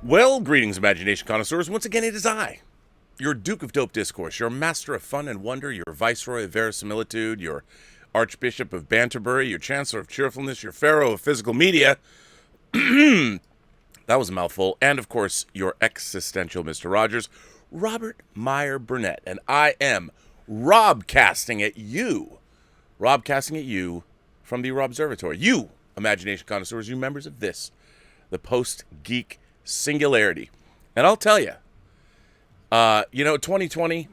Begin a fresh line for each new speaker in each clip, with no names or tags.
Well, greetings, imagination connoisseurs. Once again, it is I, your Duke of Dope Discourse, your master of fun and wonder, your viceroy of verisimilitude, your archbishop of Banterbury, your chancellor of cheerfulness, your pharaoh of physical media. That was a mouthful. And, of course, your existential Mr. Rogers, Robert Meyer Burnett. And I am Robcasting at you. Robcasting at you from the Robservations. You, imagination connoisseurs, you members of this, the Post-Geek Singularity. And I'll tell you, 2020,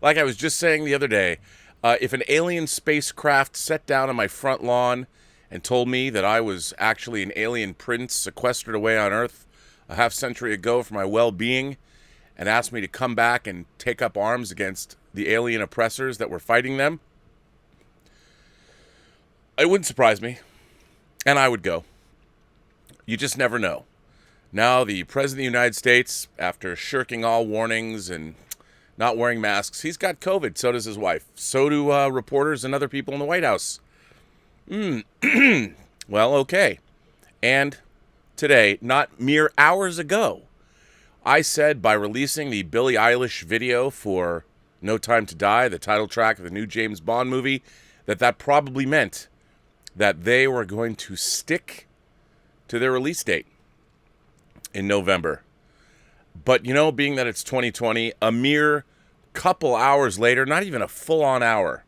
like I was just saying the other day, if an alien spacecraft set down on my front lawn and told me that I was actually an alien prince sequestered away on Earth a half century ago for my well-being and asked me to come back and take up arms against the alien oppressors that were fighting them, it wouldn't surprise me, and I would go. You just never know. Now, the President of the United States, after shirking all warnings and not wearing masks, he's got COVID. So does his wife. So do reporters and other people in the White House. Well, okay. And today, not mere hours ago, I said by releasing the Billie Eilish video for No Time to Die, the title track of the new James Bond movie, that probably meant that they were going to stick to their release date in November. But, being that it's 2020, a mere couple hours later, not even a full-on hour,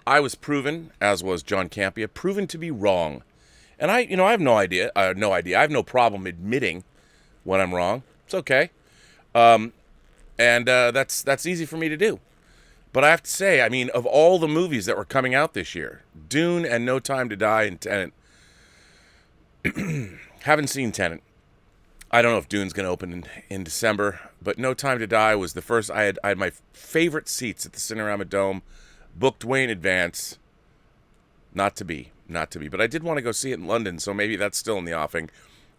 I was proven, as was John Campea, proven to be wrong. And I have no idea. I have no problem admitting when I'm wrong. It's okay. That's easy for me to do. But I have to say, of all the movies that were coming out this year, Dune and No Time to Die and Tenet, haven't seen Tenet. I don't know if Dune's going to open in December, but No Time to Die was the first. I had my favorite seats at the Cinerama Dome, booked way in advance. Not to be. But I did want to go see it in London, so maybe that's still in the offing.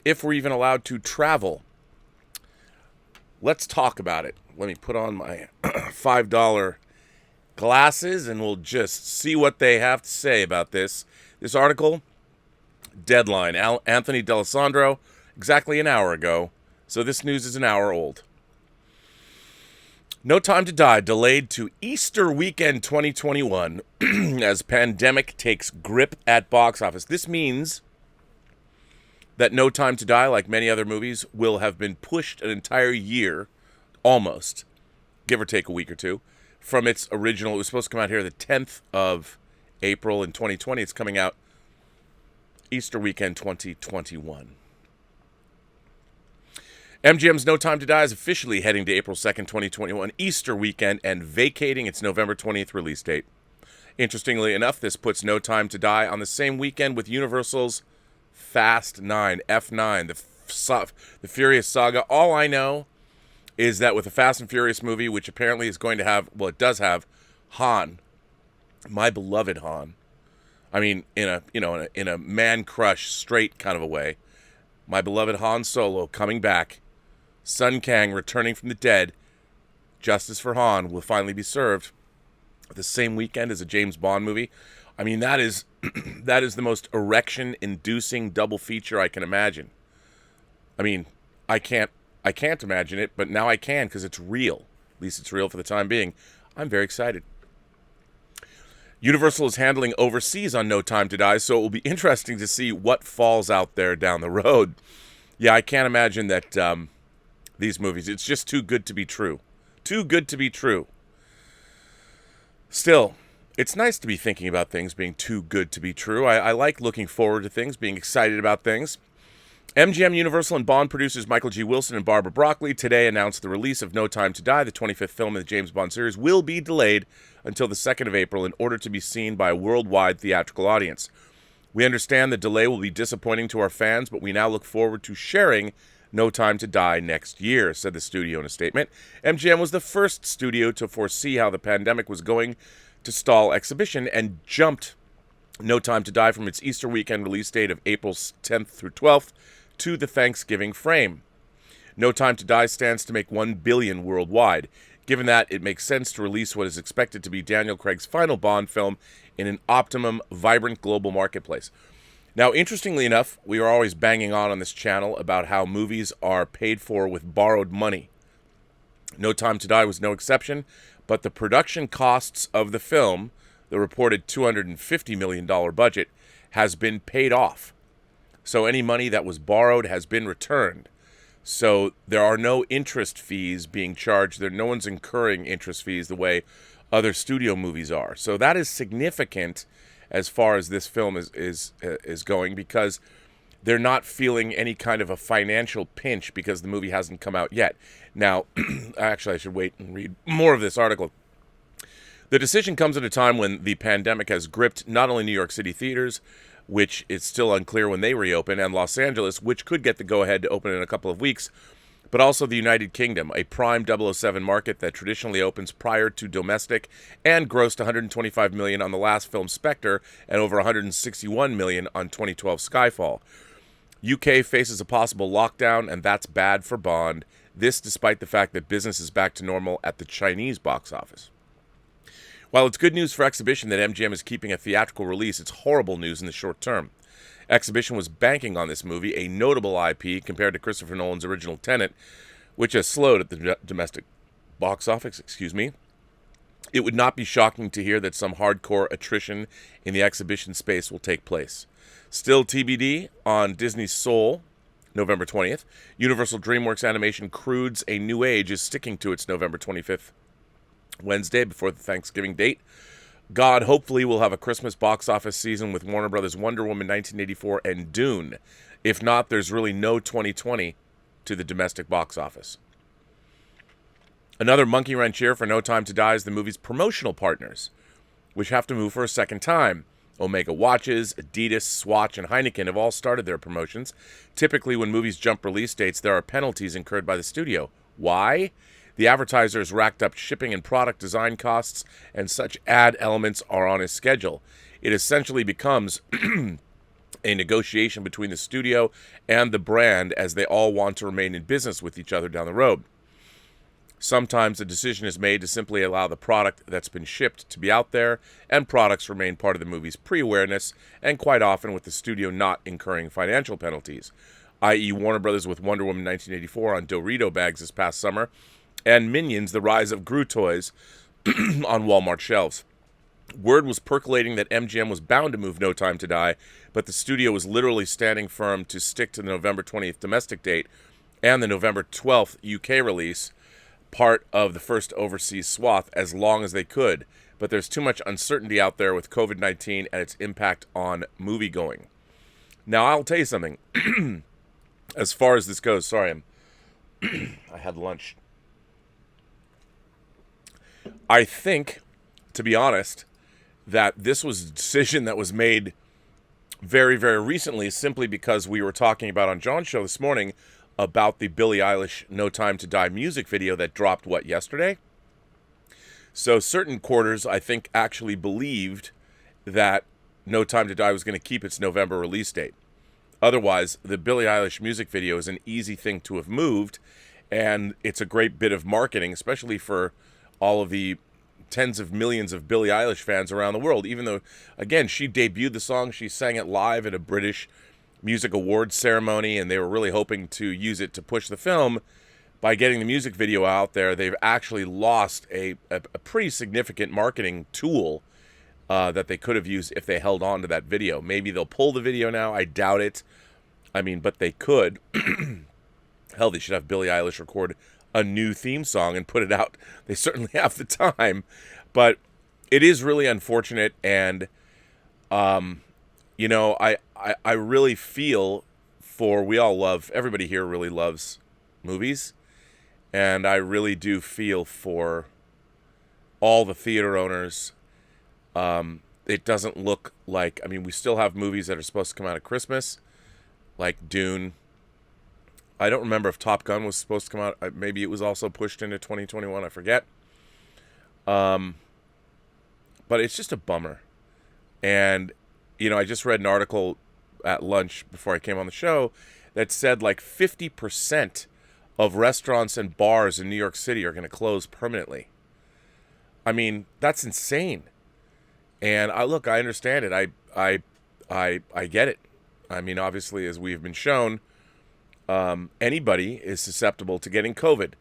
If we're even allowed to travel, let's talk about it. Let me put on my $5 glasses, and we'll just see what they have to say about this. This article, Deadline, Anthony D'Alessandro, exactly an hour ago, so this news is an hour old. No Time to Die delayed to Easter weekend 2021 as pandemic takes grip at box office. This means that No Time to Die, like many other movies, will have been pushed an entire year, almost, give or take a week or two, from its original. It was supposed to come out here the 10th of April in 2020. It's coming out Easter weekend 2021. MGM's No Time to Die is officially heading to April 2nd, 2021, Easter weekend, and vacating its November 20th release date. Interestingly enough, this puts No Time to Die on the same weekend with Universal's Fast 9, F9, the Furious Saga. All I know is that with a Fast and Furious movie, which apparently is going to have, well, it does have Han, my beloved Han. In a man crush straight kind of a way. My beloved Han Solo coming back. Sun Kang returning from the dead. Justice for Han will finally be served the same weekend as a James Bond movie. That is the most erection-inducing double feature I can imagine. I can't imagine it, but now I can because it's real. At least it's real for the time being. I'm very excited. Universal is handling overseas on No Time to Die, so it will be interesting to see what falls out there down the road. Yeah, I can't imagine that these movies, it's just too good to be true. Too good to be true. Still, it's nice to be thinking about things being too good to be true. I like looking forward to things, being excited about things. MGM, Universal, and Bond producers Michael G. Wilson and Barbara Broccoli today announced the release of No Time to Die, the 25th film in the James Bond series, will be delayed until the 2nd of April in order to be seen by a worldwide theatrical audience. We understand the delay will be disappointing to our fans, but we now look forward to sharing No Time to Die next year, said the studio in a statement. MGM was the first studio to foresee how the pandemic was going to stall exhibition and jumped No Time to Die from its Easter weekend release date of April 10th through 12th to the Thanksgiving frame. No Time to Die stands to make $1 billion worldwide. Given that, it makes sense to release what is expected to be Daniel Craig's final Bond film in an optimum, vibrant global marketplace. Now, interestingly enough, we are always banging on this channel about how movies are paid for with borrowed money. No Time to Die was no exception, but the production costs of the film, the reported $250 million budget, has been paid off. So any money that was borrowed has been returned. So there are no interest fees being charged. No one's incurring interest fees the way other studio movies are. So that is significant as far as this film is going, because they're not feeling any kind of a financial pinch because the movie hasn't come out yet. Now, actually, I should wait and read more of this article. The decision comes at a time when the pandemic has gripped not only New York City theaters, which is still unclear when they reopen, and Los Angeles, which could get the go-ahead to open in a couple of weeks, but also the United Kingdom, a prime 007 market that traditionally opens prior to domestic and grossed $125 million on the last film Spectre and over $161 million on 2012 Skyfall. UK faces a possible lockdown, and that's bad for Bond, this despite the fact that business is back to normal at the Chinese box office. While it's good news for Exhibition that MGM is keeping a theatrical release, it's horrible news in the short term. Exhibition was banking on this movie, a notable IP compared to Christopher Nolan's original Tenet, which has slowed at the domestic box office. It would not be shocking to hear that some hardcore attrition in the exhibition space will take place. Still TBD on Disney's Soul, November 20th. Universal DreamWorks animation Crude's A New Age is sticking to its November 25th, Wednesday, before the Thanksgiving date. God hopefully will have a Christmas box office season with Warner Brothers' Wonder Woman 1984 and Dune. If not, there's really no 2020 to the domestic box office. Another monkey wrench here for No Time to Die is the movie's promotional partners, which have to move for a second time. Omega Watches, Adidas, Swatch, and Heineken have all started their promotions. Typically, when movies jump release dates, there are penalties incurred by the studio. Why? The advertisers racked up shipping and product design costs, and such ad elements are on his schedule. It essentially becomes a negotiation between the studio and the brand, as they all want to remain in business with each other down the road. Sometimes a decision is made to simply allow the product that's been shipped to be out there, and products remain part of the movie's pre-awareness, and quite often with the studio not incurring financial penalties, i.e. Warner Brothers with Wonder Woman 1984 on Dorito bags this past summer, and Minions: The Rise of Gru toys on Walmart shelves. Word was percolating that MGM was bound to move No Time to Die, but the studio was literally standing firm to stick to the November 20th domestic date and the November 12th UK release, part of the first overseas swath, as long as they could. But there's too much uncertainty out there with COVID-19 and its impact on moviegoing. Now, I'll tell you something. As far as this goes, sorry, I had lunch. I think, to be honest, that this was a decision that was made very, very recently, simply because we were talking about on John's show this morning about the Billie Eilish No Time to Die music video that dropped, yesterday? So certain quarters, I think, actually believed that No Time to Die was going to keep its November release date. Otherwise, the Billie Eilish music video is an easy thing to have moved, and it's a great bit of marketing, especially for all of the tens of millions of Billie Eilish fans around the world. Even though, again, she debuted the song, she sang it live at a British Music Awards ceremony, and they were really hoping to use it to push the film. By getting the music video out there, they've actually lost a pretty significant marketing tool that they could have used if they held on to that video. Maybe they'll pull the video now. I doubt it. I mean, but they could. Hell, they should have Billie Eilish record a new theme song and put it out. They certainly have the time. But it is really unfortunate, and you know, I really feel for, everybody here really loves movies, and I really do feel for all the theater owners. It doesn't look like, we still have movies that are supposed to come out at Christmas, like Dune. I don't remember if Top Gun was supposed to come out. Maybe it was also pushed into 2021. I forget. But it's just a bummer. And I just read an article at lunch before I came on the show that said like 50% of restaurants and bars in New York City are going to close permanently. That's insane. And I understand it. I get it. I mean, obviously, as we've been shown, anybody is susceptible to getting COVID.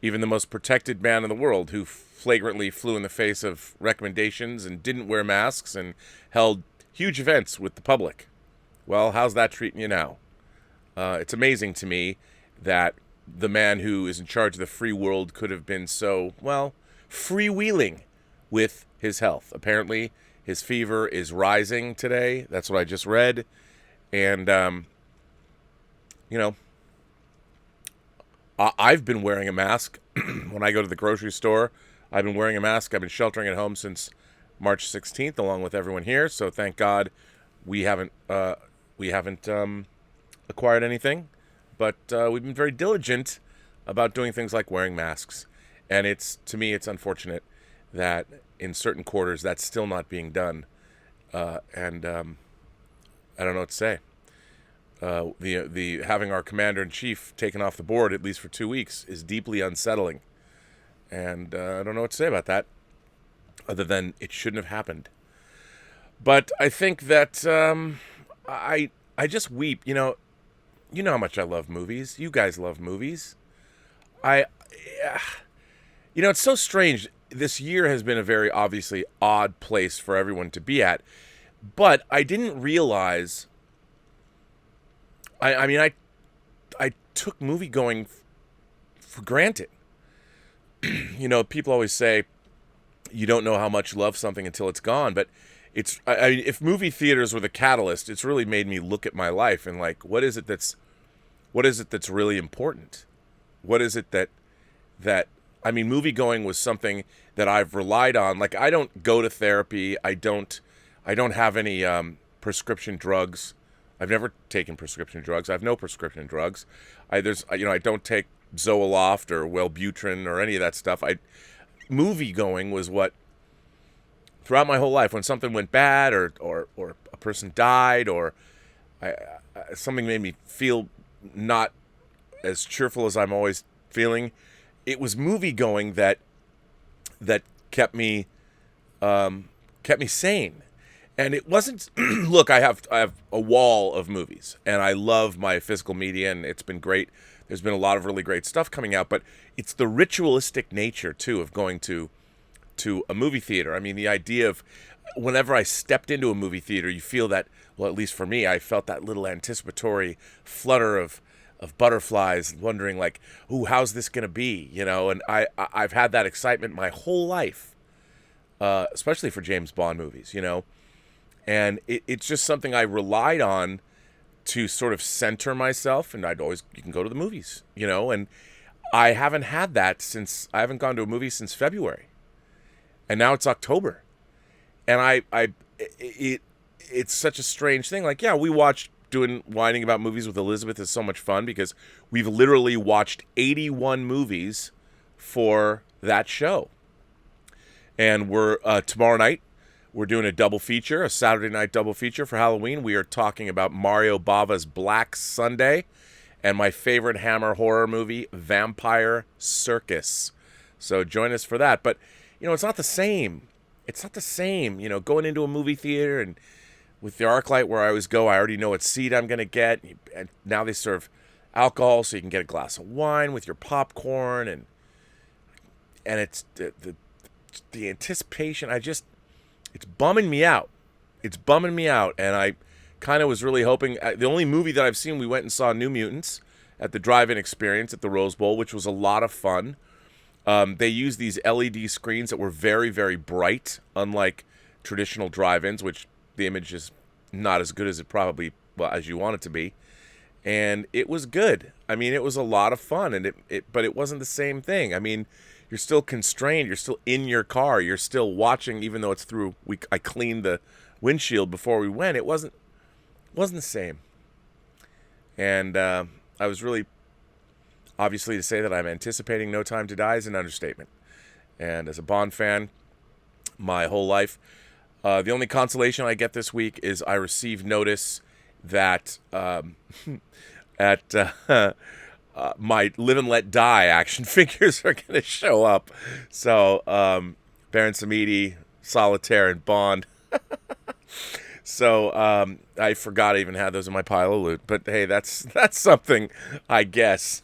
Even the most protected man in the world who flagrantly flew in the face of recommendations and didn't wear masks and held huge events with the public. Well, how's that treating you now? It's amazing to me that the man who is in charge of the free world could have been so, well, freewheeling with his health. Apparently, his fever is rising today. That's what I just read. And, you know, I've been wearing a mask when I go to the grocery store. I've been wearing a mask. I've been sheltering at home since March 16th, along with everyone here. So thank God we haven't acquired anything. But we've been very diligent about doing things like wearing masks. And to me, it's unfortunate that in certain quarters that's still not being done. And I don't know what to say. The having our commander-in-chief taken off the board, at least for 2 weeks, is deeply unsettling. And I don't know what to say about that, other than it shouldn't have happened. But I think that I just weep. You know how much I love movies. You guys love movies. It's so strange. This year has been a very obviously odd place for everyone to be at. But I didn't realize... I took movie-going for granted. People always say you don't know how much you love something until it's gone. But if movie theaters were the catalyst, it's really made me look at my life and like, what is it that's really important? What is it that movie-going was something that I've relied on. Like, I don't go to therapy. I don't have any prescription drugs. I've never taken prescription drugs. I have no prescription drugs. I don't take Zoloft or Wellbutrin or any of that stuff. Movie going was what, throughout my whole life, when something went bad or a person died or something made me feel not as cheerful as I'm always feeling, it was movie going that kept me sane. And it wasn't, look, I have a wall of movies, and I love my physical media, and it's been great. There's been a lot of really great stuff coming out, but it's the ritualistic nature, too, of going to a movie theater. I mean, the idea of whenever I stepped into a movie theater, you feel that, well, at least for me, I felt that little anticipatory flutter of butterflies, wondering, like, ooh, how's this going to be, And I've had that excitement my whole life, especially for James Bond movies, And it's just something I relied on to sort of center myself, and you can go to the movies, and I haven't had that I haven't gone to a movie since February, and now it's October, and it's such a strange thing. Like, yeah, we watched whining about movies with Elizabeth is so much fun because we've literally watched 81 movies for that show, and we're tomorrow night. We're doing a double feature, a Saturday night double feature for Halloween. We are talking about Mario Bava's Black Sunday and my favorite Hammer horror movie, Vampire Circus. So join us for that. But, it's not the same. It's not the same, going into a movie theater and with the ArcLight where I always go, I already know what seat I'm going to get. And now they serve alcohol so you can get a glass of wine with your popcorn. And it's the anticipation. It's bumming me out. It's bumming me out. And I kind of was really hoping. The only movie that I've seen, we went and saw New Mutants at the drive-in experience at the Rose Bowl, which was a lot of fun. They used these LED screens that were very, very bright, unlike traditional drive-ins, which the image is not as good as as you want it to be. And it was good. I mean, it was a lot of fun, but it wasn't the same thing. I mean, you're still constrained. You're still in your car. You're still watching, even though it's through. I cleaned the windshield before we went. It wasn't the same. And I was really, obviously, to say that I'm anticipating No Time to Die is an understatement. And as a Bond fan, my whole life, the only consolation I get this week is I received notice that my Live and Let Die action figures are going to show up. So, Baron Samedi, Solitaire, and Bond. So I forgot I even had those in my pile of loot. But hey, that's something, I guess.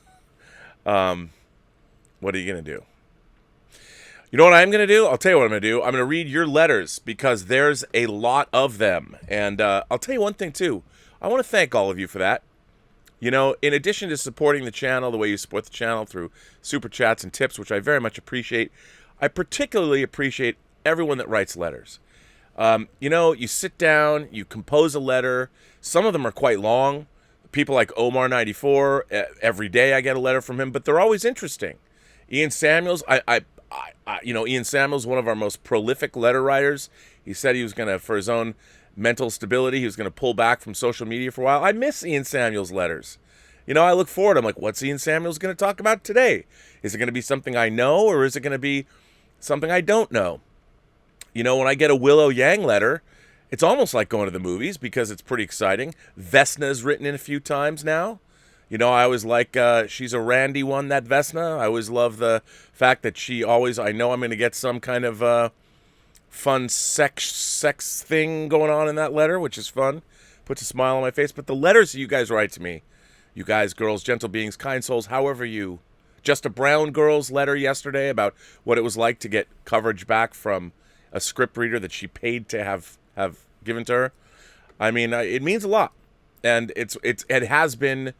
What are you gonna do? You know what I'm going to do? I'll tell you what I'm going to do. I'm going to read your letters because there's a lot of them. And I'll tell you one thing, too. I want to thank all of you for that. You know, in addition to supporting the channel, the way you support the channel through super chats and tips, which I very much appreciate, I particularly appreciate everyone that writes letters. You know, you sit down, you compose a letter. Some of them are quite long. People like Omar94, every day I get a letter from him, but they're always interesting. Ian Samuels, Ian Samuels, one of our most prolific letter writers. He said he was going to, for his own mental stability, he was going to pull back from social media for a while. I miss Ian Samuels' letters. You know, I look forward. I'm like, what's Ian Samuels going to talk about today? Is it going to be something I know, or is it going to be something I don't know? You know, when I get a Willow Yang letter, it's almost like going to the movies because it's pretty exciting. Vesna's written in a few times now. You know, I always like, she's a randy one, that Vesna. I always love the fact that she always, I know I'm going to get some kind of fun sex thing going on in that letter, which is fun. Puts a smile on my face. But the letters you guys write to me, you guys, girls, gentle beings, kind souls, however you, just a brown girl's letter yesterday about what it was like to get coverage back from a script reader that she paid to have given to her. I mean, it means a lot. And it has been...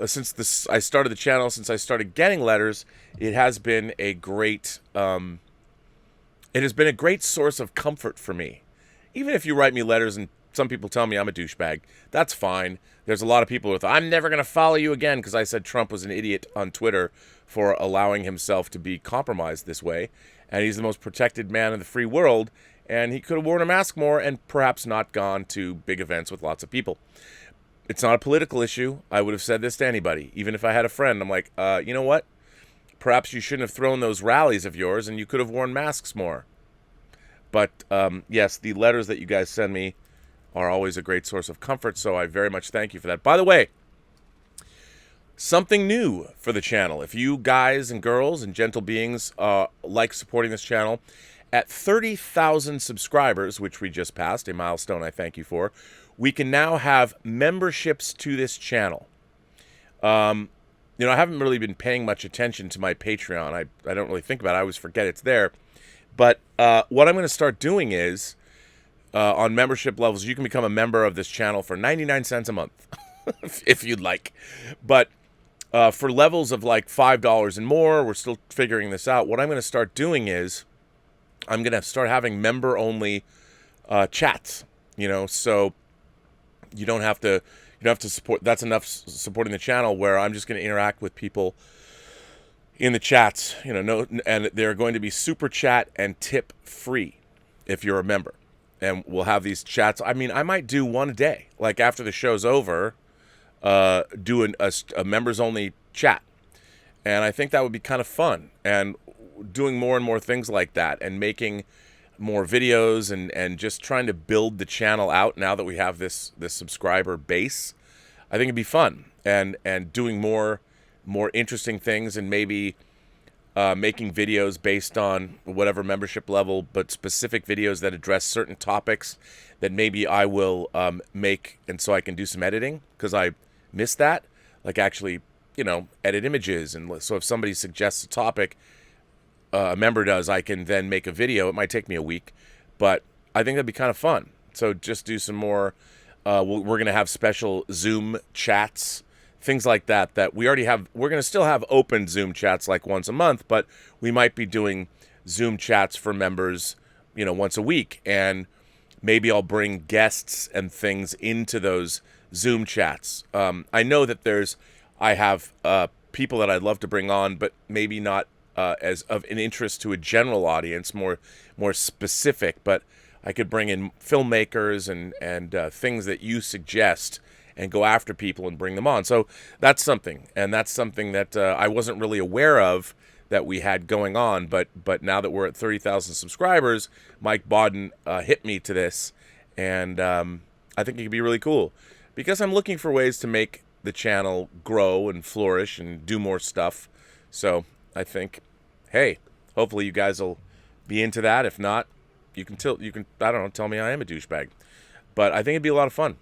since I started the channel, since I started getting letters, it has been a great source of comfort for me. Even if you write me letters and some people tell me I'm a douchebag, that's fine. There's a lot of people with, I'm never going to follow you again because I said Trump was an idiot on Twitter for allowing himself to be compromised this way. And he's the most protected man in the free world. And he could have worn a mask more and perhaps not gone to big events with lots of people. It's not a political issue. I would have said this to anybody. Even if I had a friend, I'm like, you know what? Perhaps you shouldn't have thrown those rallies of yours and you could have worn masks more. But, yes, the letters that you guys send me are always a great source of comfort, so I very much thank you for that. By the way, something new for the channel. If you guys and girls and gentle beings like supporting this channel, at 30,000 subscribers, which we just passed, a milestone I thank you for, we can now have memberships to this channel. You know, I haven't really been paying much attention to my Patreon. I don't really think about it. I always forget it's there. But what I'm going to start doing is, on membership levels, you can become a member of this channel for 99 cents a month, if you'd like. But for levels of like $5 and more, we're still figuring this out. What I'm going to start doing is, I'm going to start having member-only chats. You know, so you don't have to support. That's enough supporting the channel where I'm just going to interact with people in the chats. You know, and they're going to be super chat and tip free if you're a member. And we'll have these chats. I mean, I might do one a day. Like after the show's over, do a members only chat, and I think that would be kind of fun. And doing more and more things like that, and making more videos, and just trying to build the channel out now that we have this subscriber base. I think it'd be fun, and doing more interesting things, and maybe making videos based on whatever membership level, but specific videos that address certain topics that maybe I will make, and so I can do some editing, because I miss that, like actually, you know, edit images. And so if somebody suggests a topic, a member does, I can then make a video. It might take me a week, but I think that'd be kind of fun. So just do some more. We're going to have special Zoom chats, things like that, that we already have. We're going to still have open Zoom chats like once a month, but we might be doing Zoom chats for members, you know, once a week. And maybe I'll bring guests and things into those Zoom chats. I know that I have people that I'd love to bring on, but maybe not as of an interest to a general audience, more specific. But I could bring in filmmakers and things that you suggest, and go after people and bring them on. So that's something, and that's something that I wasn't really aware of that we had going on. But now that we're at 30,000 subscribers, Mike Bodden hit me to this, and I think it could be really cool, because I'm looking for ways to make the channel grow and flourish and do more stuff. So I think, hey, hopefully you guys will be into that. If not, you can I don't know, tell me I am a douchebag. But I think it'd be a lot of fun.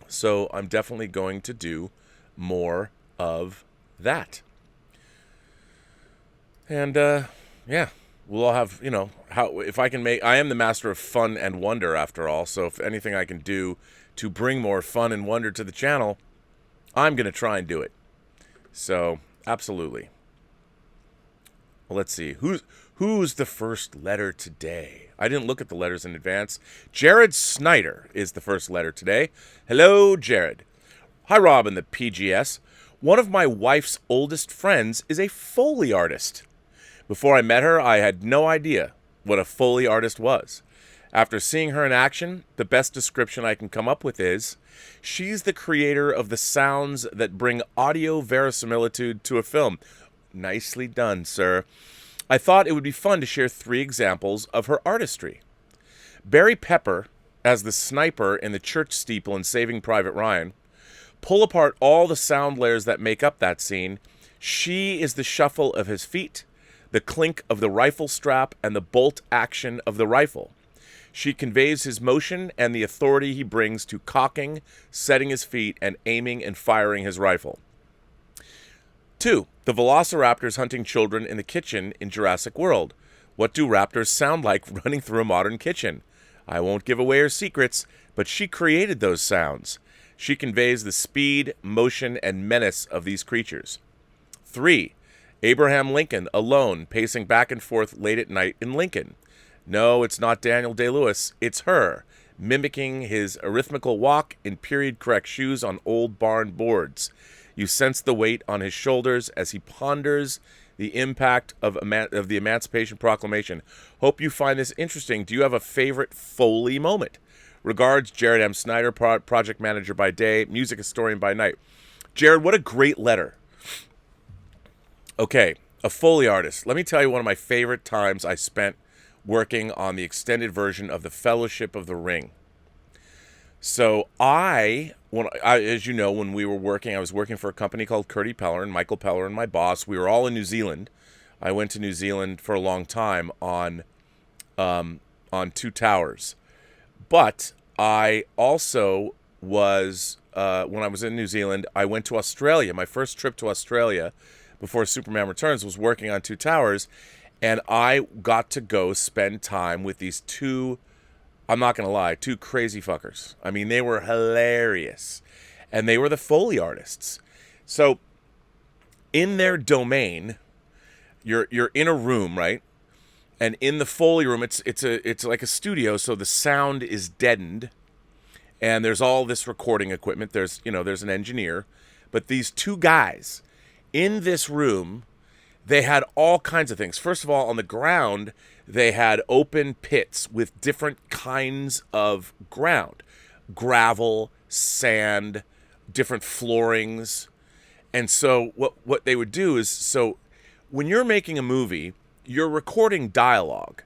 So I'm definitely going to do more of that. And yeah, we'll all have, how if I can make. I am the master of fun and wonder after all. So if anything I can do to bring more fun and wonder to the channel, I'm going to try and do it. So absolutely. Well, let's see. Who's the first letter today? I didn't look at the letters in advance. Jared Snyder is the first letter today. Hello, Jared. Hi, Rob and the PGS. One of my wife's oldest friends is a Foley artist. Before I met her, I had no idea what a Foley artist was. After seeing her in action, the best description I can come up with is, she's the creator of the sounds that bring audio verisimilitude to a film. Nicely done, sir. I thought it would be fun to share 3 examples of her artistry. Barry Pepper, as the sniper in the church steeple in Saving Private Ryan. Pull apart all the sound layers that make up that scene. She is the shuffle of his feet, the clink of the rifle strap, and the bolt action of the rifle. She conveys his motion and the authority he brings to cocking, setting his feet, and aiming and firing his rifle. 2. The velociraptors hunting children in the kitchen in Jurassic World. What do raptors sound like running through a modern kitchen? I won't give away her secrets, but she created those sounds. She conveys the speed, motion, and menace of these creatures. 3. Abraham Lincoln, alone, pacing back and forth late at night in Lincoln. No, it's not Daniel Day-Lewis, it's her, mimicking his arithmetical walk in period-correct shoes on old barn boards. You sense the weight on his shoulders as he ponders the impact of the Emancipation Proclamation. Hope you find this interesting. Do you have a favorite Foley moment? Regards, Jared M. Snyder, project manager by day, music historian by night. Jared, what a great letter. Okay, a Foley artist. Let me tell you one of my favorite times I spent working on the extended version of The Fellowship of the Ring. So as you know, when we were working, I was working for a company called Curdy Pellerin, Michael Pellerin, my boss. We were all in New Zealand. I went to New Zealand for a long time on Two Towers. But I also was, when I was in New Zealand, I went to Australia. My first trip to Australia before Superman Returns was working on Two Towers. And I got to go spend time with these 2, I'm not going to lie, 2 crazy fuckers. I mean, they were hilarious. And they were the Foley artists. So, in their domain, you're in a room, right? And in the Foley room, it's like a studio, so the sound is deadened. And there's all this recording equipment. There's an engineer. But these 2 guys in this room, they had all kinds of things. First of all, on the ground, they had open pits with different kinds of ground. Gravel, sand, different floorings. And so what they would do is, so when you're making a movie, you're recording dialogue,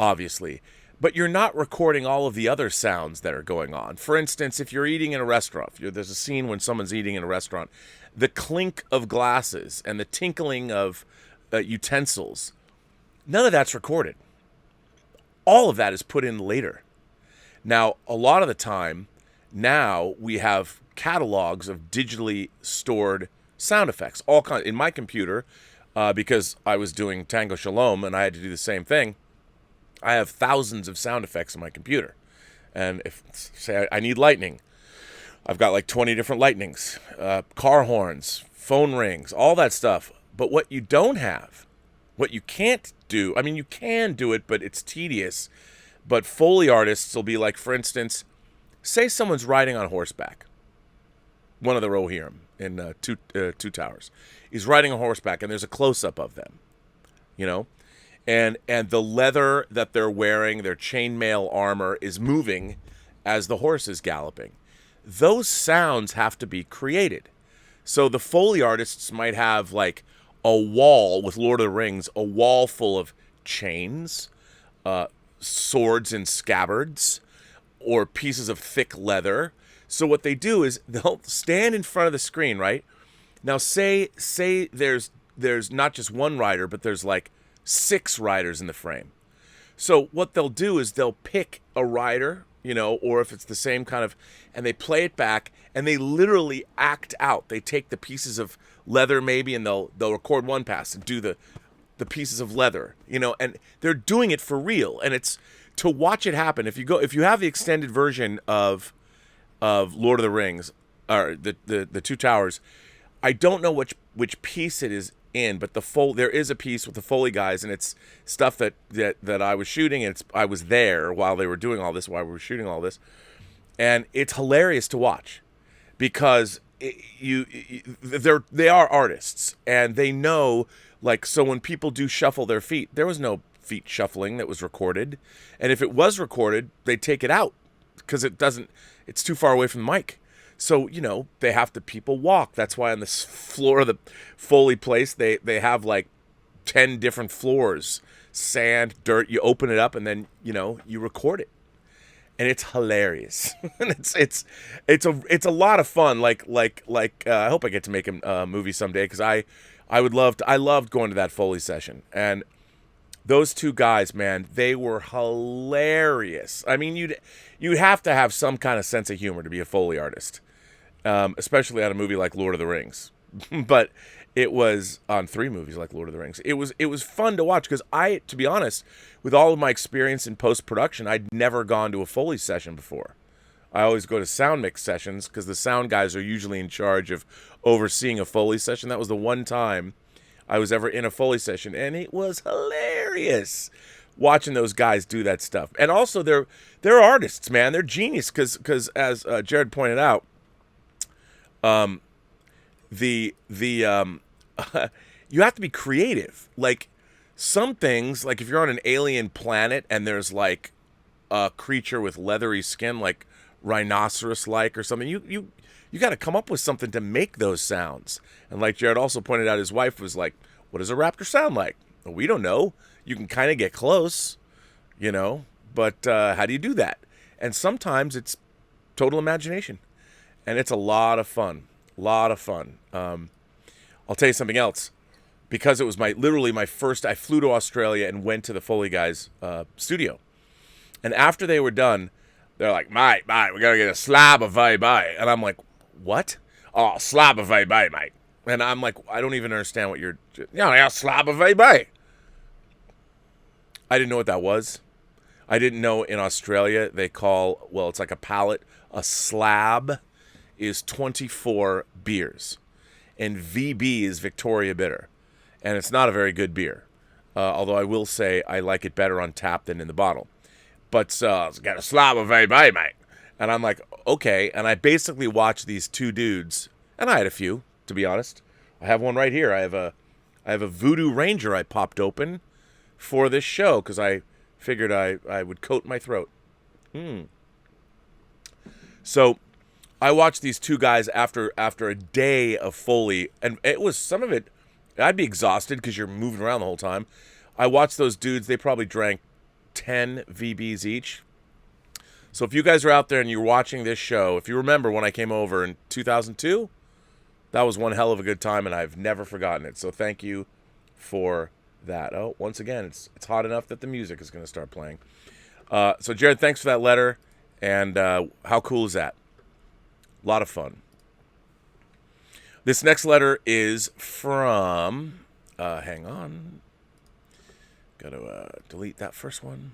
obviously, but you're not recording all of the other sounds that are going on. For instance, if you're eating in a restaurant, there's a scene when someone's eating in a restaurant, the clink of glasses and the tinkling of utensils, none of that's recorded. All of that is put in later. Now, a lot of the time, now we have catalogs of digitally stored sound effects, all kinds. In my computer, because I was doing Tango Shalom and I had to do the same thing, I have thousands of sound effects in my computer. And if, say, I need lightning, I've got like 20 different lightnings, car horns, phone rings, all that stuff. But what you don't have, what you can't do, I mean, you can do it, but it's tedious. But Foley artists will be like, for instance, say someone's riding on horseback. One of the Rohirrim in Two Towers. He's riding on horseback, and there's a close-up of them, and the leather that they're wearing, their chainmail armor, is moving as the horse is galloping. Those sounds have to be created. So the Foley artists might have like a wall with Lord of the Rings, a wall full of chains, swords and scabbards, or pieces of thick leather. So what they do is they'll stand in front of the screen, right? Now say there's not just one rider, but there's like 6 riders in the frame. So what they'll do is they'll pick a rider or if it's the same kind of, and they play it back and they literally act out. They take the pieces of leather maybe and they'll record one pass and do the pieces of leather, and they're doing it for real. And it's to watch it happen. If you have the extended version of Lord of the Rings or the Two Towers, I don't know which piece it is in, but there is a piece with the Foley guys, and it's stuff that I was shooting, and I was there while they were doing all this, while we were shooting all this, and it's hilarious to watch because they are artists, and they know, like, so when people do shuffle their feet, there was no feet shuffling that was recorded, and if it was recorded, they take it out because it's too far away from the mic. So, they have to people walk. That's why on the floor of the Foley place, they have like 10 different floors, sand, dirt. You open it up and then, you record it. And it's hilarious. And it's a lot of fun. Like I hope I get to make a movie someday, because I loved going to that Foley session. And those two guys, man, they were hilarious. I mean, you'd have to have some kind of sense of humor to be a Foley artist, especially on a movie like Lord of the Rings. But it was on 3 movies like Lord of the Rings. It was fun to watch because to be honest, with all of my experience in post-production, I'd never gone to a Foley session before. I always go to sound mix sessions because the sound guys are usually in charge of overseeing a Foley session. That was the one time I was ever in a Foley session, and it was hilarious watching those guys do that stuff. And also, they're artists, man. They're genius because as Jared pointed out, you have to be creative. Like, some things, like if you're on an alien planet and there's like a creature with leathery skin, like rhinoceros-like or something, you got to come up with something to make those sounds. And like Jared also pointed out, his wife was like, what does a raptor sound like? Well, we don't know. You can kind of get close, but how do you do that? And sometimes it's total imagination. And it's a lot of fun. I'll tell you something else. Because it was literally my first, I flew to Australia and went to the Foley guys' studio. And after they were done, they're like, mate, we got to get a slab of VB. And I'm like, what? Oh, slab of VB, mate. And I'm like, I don't even understand what you're... Yeah, slab of VB. I didn't know what that was. I didn't know in Australia they call... Well, it's like a pallet. A slab is 24 beers. And VB is Victoria Bitter. And it's not a very good beer. Although I will say I like it better on tap than in the bottle. But it's got a slab of VB, mate. And I'm like, okay. And I basically watched these two dudes. And I had a few, to be honest. I have one right here. I have a Voodoo Ranger I popped open for this show because I figured I would coat my throat. So I watched these two guys after a day of Foley, and it was some of it. I'd be exhausted because you're moving around the whole time. I watched those dudes. They probably drank 10 VBs each. So if you guys are out there and you're watching this show, if you remember when I came over in 2002, that was one hell of a good time, and I've never forgotten it. So thank you for that. Oh, once again, it's hot enough that the music is going to start playing. So Jared, thanks for that letter, and how cool is that? A lot of fun. This next letter is from, hang on. Got to delete that first one.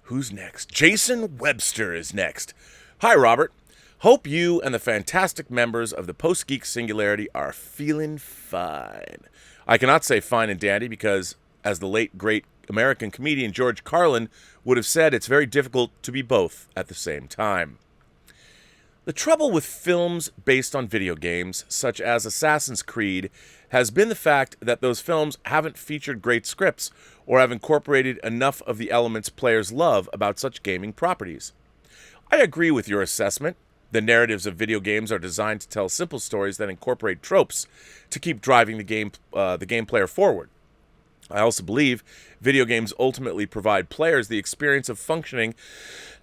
Who's next? Jason Webster is next. Hi, Robert. Hope you and the fantastic members of the Post-Geek Singularity are feeling fine. I cannot say fine and dandy because, as the late, great American comedian George Carlin would have said, it's very difficult to be both at the same time. The trouble with films based on video games, such as Assassin's Creed, has been the fact that those films haven't featured great scripts or have incorporated enough of the elements players love about such gaming properties. I agree with your assessment. The narratives of video games are designed to tell simple stories that incorporate tropes to keep driving the game player forward. I also believe video games ultimately provide players the experience of functioning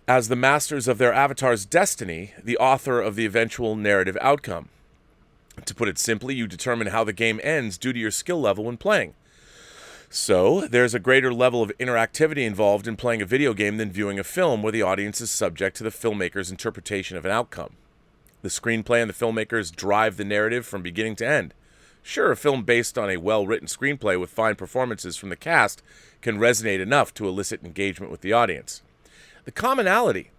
as the masters of their avatar's destiny, the author of the eventual narrative outcome. To put it simply, you determine how the game ends due to your skill level when playing. So, there's a greater level of interactivity involved in playing a video game than viewing a film where the audience is subject to the filmmaker's interpretation of an outcome. The screenplay and the filmmakers drive the narrative from beginning to end. Sure, a film based on a well-written screenplay with fine performances from the cast can resonate enough to elicit engagement with the audience. The commonality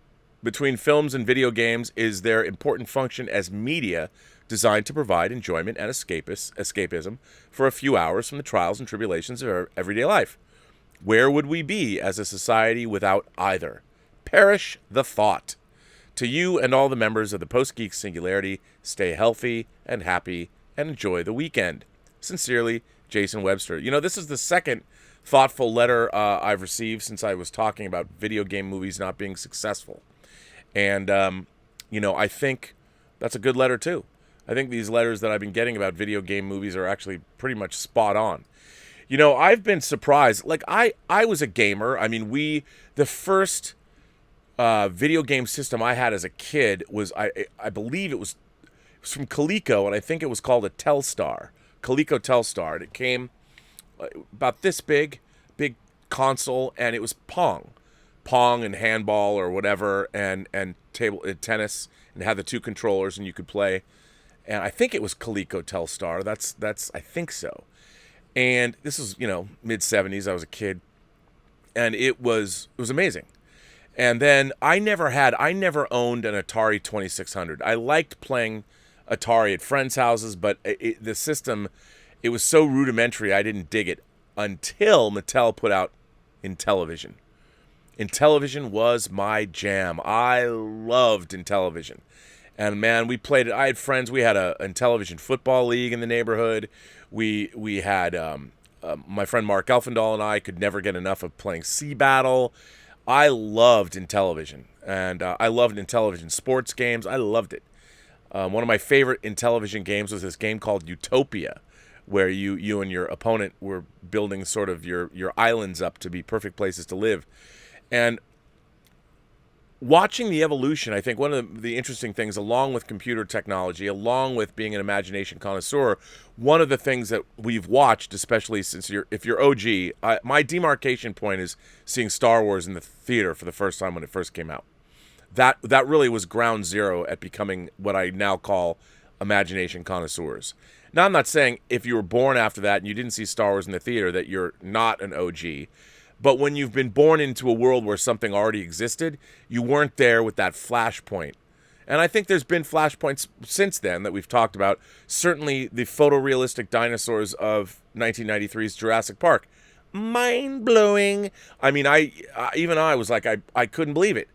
between films and video games is their important function as media designed to provide enjoyment and escapism for a few hours from the trials and tribulations of our everyday life. Where would we be as a society without either? Perish the thought. To you and all the members of the Post-Geek Singularity, stay healthy and happy and enjoy the weekend. Sincerely, Jason Webster. You know, this is the second thoughtful letter I've received since I was talking about video game movies not being successful. And, I think that's a good letter, too. I think these letters that I've been getting about video game movies are actually pretty much spot on. You know, I've been surprised. Like, I was a gamer. I mean, the first video game system I had as a kid was, I believe it was from Coleco, and I think it was called a Telstar. Coleco Telstar. And it came about this big console, and it was Pong and handball or whatever, and table tennis, and had the two controllers, and you could play. And I think it was Coleco Telstar. That's I think so. And this was, mid 70s. I was a kid, and it was amazing. And then I never owned an Atari 2600. I liked playing Atari at friends' houses, but the system, it was so rudimentary, I didn't dig it until Mattel put out Intellivision. Intellivision was my jam. I loved Intellivision. And man, we played it. I had friends. We had a Intellivision football league in the neighborhood. We had my friend Mark Elfendahl and I could never get enough of playing Sea Battle. I loved Intellivision, and I loved Intellivision sports games. I loved it. One of my favorite Intellivision games was this game called Utopia, where you and your opponent were building sort of your islands up to be perfect places to live. And watching the evolution, I think one of the interesting things, along with computer technology, along with being an imagination connoisseur, one of the things that we've watched, especially since if you're OG, my demarcation point is seeing Star Wars in the theater for the first time when it first came out. That really was ground zero at becoming what I now call imagination connoisseurs. Now, I'm not saying if you were born after that and you didn't see Star Wars in the theater that you're not an OG. But when you've been born into a world where something already existed, you weren't there with that flashpoint. And I think there's been flashpoints since then that we've talked about. Certainly the photorealistic dinosaurs of 1993's Jurassic Park. Mind-blowing. I mean, I was like, I couldn't believe it.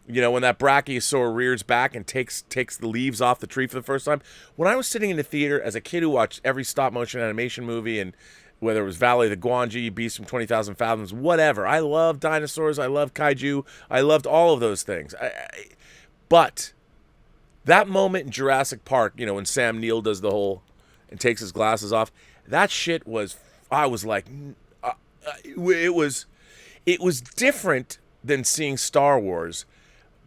When that brachiosaur rears back and takes the leaves off the tree for the first time. When I was sitting in the theater as a kid who watched every stop-motion animation movie, and whether it was Valley of the Guanji, Beast from 20,000 Fathoms, whatever. I love dinosaurs. I love kaiju. I loved all of those things. But that moment in Jurassic Park, when Sam Neill does the whole and takes his glasses off, that shit was, I was like, it was different than seeing Star Wars,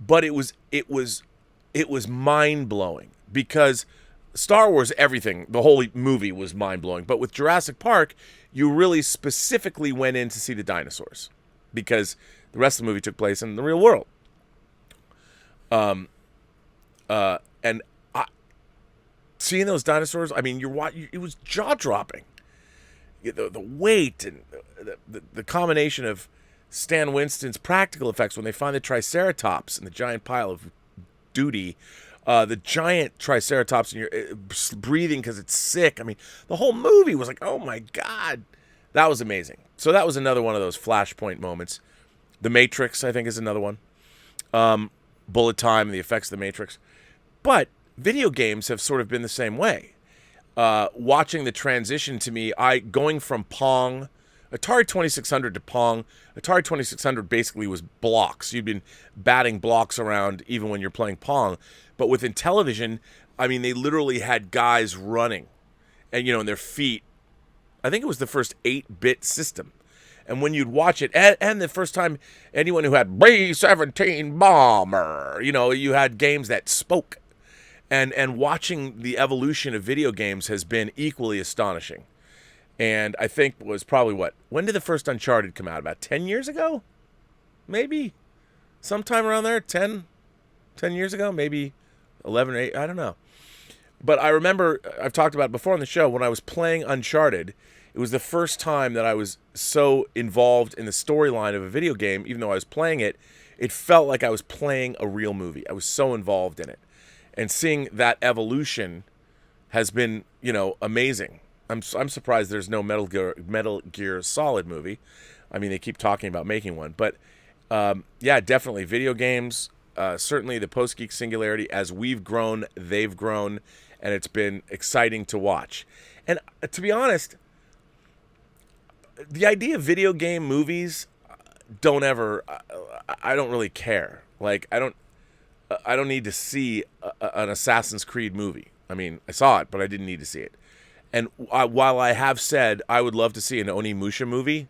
but it was mind-blowing because Star Wars, everything, the whole movie was mind-blowing. But with Jurassic Park, you really specifically went in to see the dinosaurs because the rest of the movie took place in the real world. Seeing those dinosaurs, I mean, it was jaw-dropping. The weight and the combination of Stan Winston's practical effects when they find the Triceratops in the giant pile of duty. The giant Triceratops, and you're breathing because it's sick. I mean, the whole movie was like, oh my God. That was amazing. So that was another one of those flashpoint moments. The Matrix, I think, is another one. Bullet time and the effects of the Matrix. But video games have sort of been the same way. Watching the transition to me, going from Pong, Atari 2600 to Pong. Atari 2600 basically was blocks. You'd been batting blocks around even when you're playing Pong. But with Intellivision, I mean, they literally had guys running. And, and their feet. I think it was the first 8-bit system. And when you'd watch it, and the first time anyone who had B-17 Bomber, you had games that spoke. And watching the evolution of video games has been equally astonishing. And I think was probably when did the first Uncharted come out? About 10 years ago? Maybe. Sometime around there, 10 years ago, maybe 11 or 8, I don't know. But I remember, I've talked about it before on the show, when I was playing Uncharted, it was the first time that I was so involved in the storyline of a video game, even though I was playing it, it felt like I was playing a real movie. I was so involved in it. And seeing that evolution has been, amazing. I'm surprised there's no Metal Gear Solid movie. I mean, they keep talking about making one. But, yeah, definitely. Video games, certainly the Post-Geek Singularity, as we've grown, they've grown, and it's been exciting to watch. And to be honest, the idea of video game movies I don't really care. Like, I don't need to see an Assassin's Creed movie. I mean, I saw it, but I didn't need to see it. And while I have said I would love to see an Onimusha movie,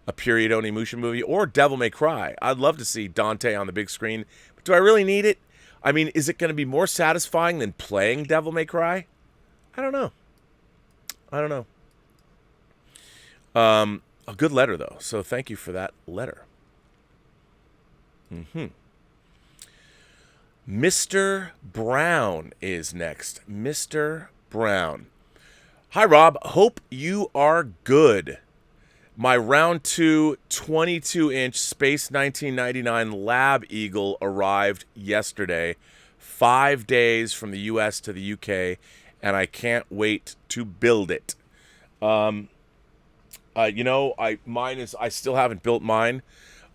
a period Onimusha movie, or Devil May Cry, I'd love to see Dante on the big screen. But do I really need it? I mean, is it going to be more satisfying than playing Devil May Cry? I don't know. A good letter, though. So thank you for that letter. Mr. Brown is next. Mr. Brown. Hi, Rob. Hope you are good. My round 2 22-inch Space 1999 Lab Eagle arrived yesterday, 5 days from the U.S. to the U.K., and I can't wait to build it. I still haven't built mine.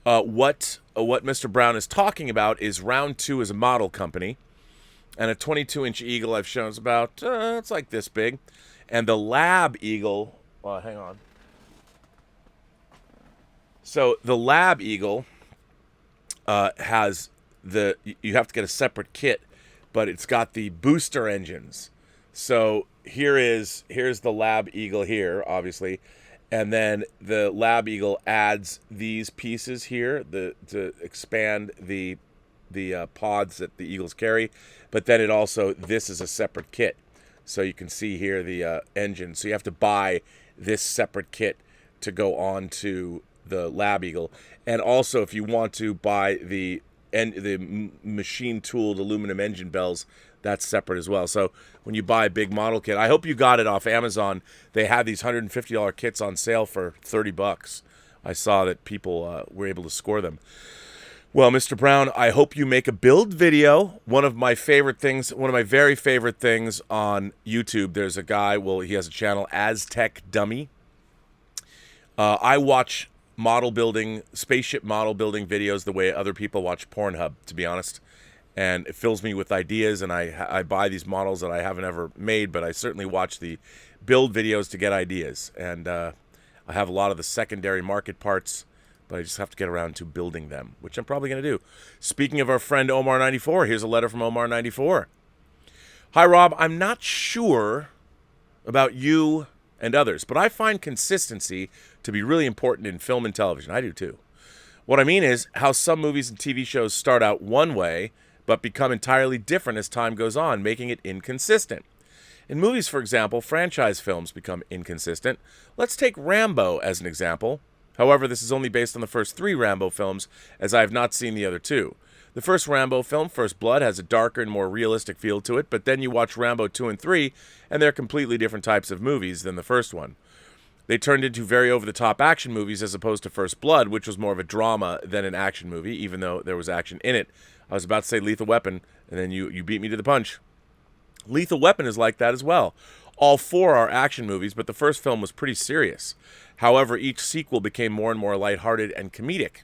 What Mr. Brown is talking about is Round 2 is a model company, and a 22-inch Eagle I've shown is about, it's like this big. And the Lab Eagle, hang on. So the Lab Eagle has you have to get a separate kit, but it's got the booster engines. So here's the Lab Eagle here, obviously. And then the Lab Eagle adds these pieces here to expand the pods that the Eagles carry. But then this is a separate kit. So you can see here the engine. So you have to buy this separate kit to go on to the Lab Eagle. And also, if you want to buy the machine-tooled aluminum engine bells, that's separate as well. So when you buy a big model kit, I hope you got it off Amazon. They had these $150 kits on sale for $30. I saw that people were able to score them. Well, Mr. Brown, I hope you make a build video. One of my very favorite things on YouTube, there's a guy, he has a channel, Aztec Dummy. I watch spaceship model building videos the way other people watch Pornhub, to be honest. And it fills me with ideas, and I buy these models that I haven't ever made, but I certainly watch the build videos to get ideas. And I have a lot of the secondary market parts, but I just have to get around to building them, which I'm probably going to do. Speaking of our friend Omar94, here's a letter from Omar94. Hi, Rob. I'm not sure about you and others, but I find consistency to be really important in film and television. I do, too. What I mean is how some movies and TV shows start out one way, but become entirely different as time goes on, making it inconsistent. In movies, for example, franchise films become inconsistent. Let's take Rambo as an example. However, this is only based on the first 3 Rambo films, as I have not seen the other 2. The first Rambo film, First Blood, has a darker and more realistic feel to it, but then you watch Rambo 2 and 3, and they're completely different types of movies than the first one. They turned into very over-the-top action movies as opposed to First Blood, which was more of a drama than an action movie, even though there was action in it. I was about to say Lethal Weapon, and then you beat me to the punch. Lethal Weapon is like that as well. All 4 are action movies, but the first film was pretty serious. However, each sequel became more and more lighthearted and comedic.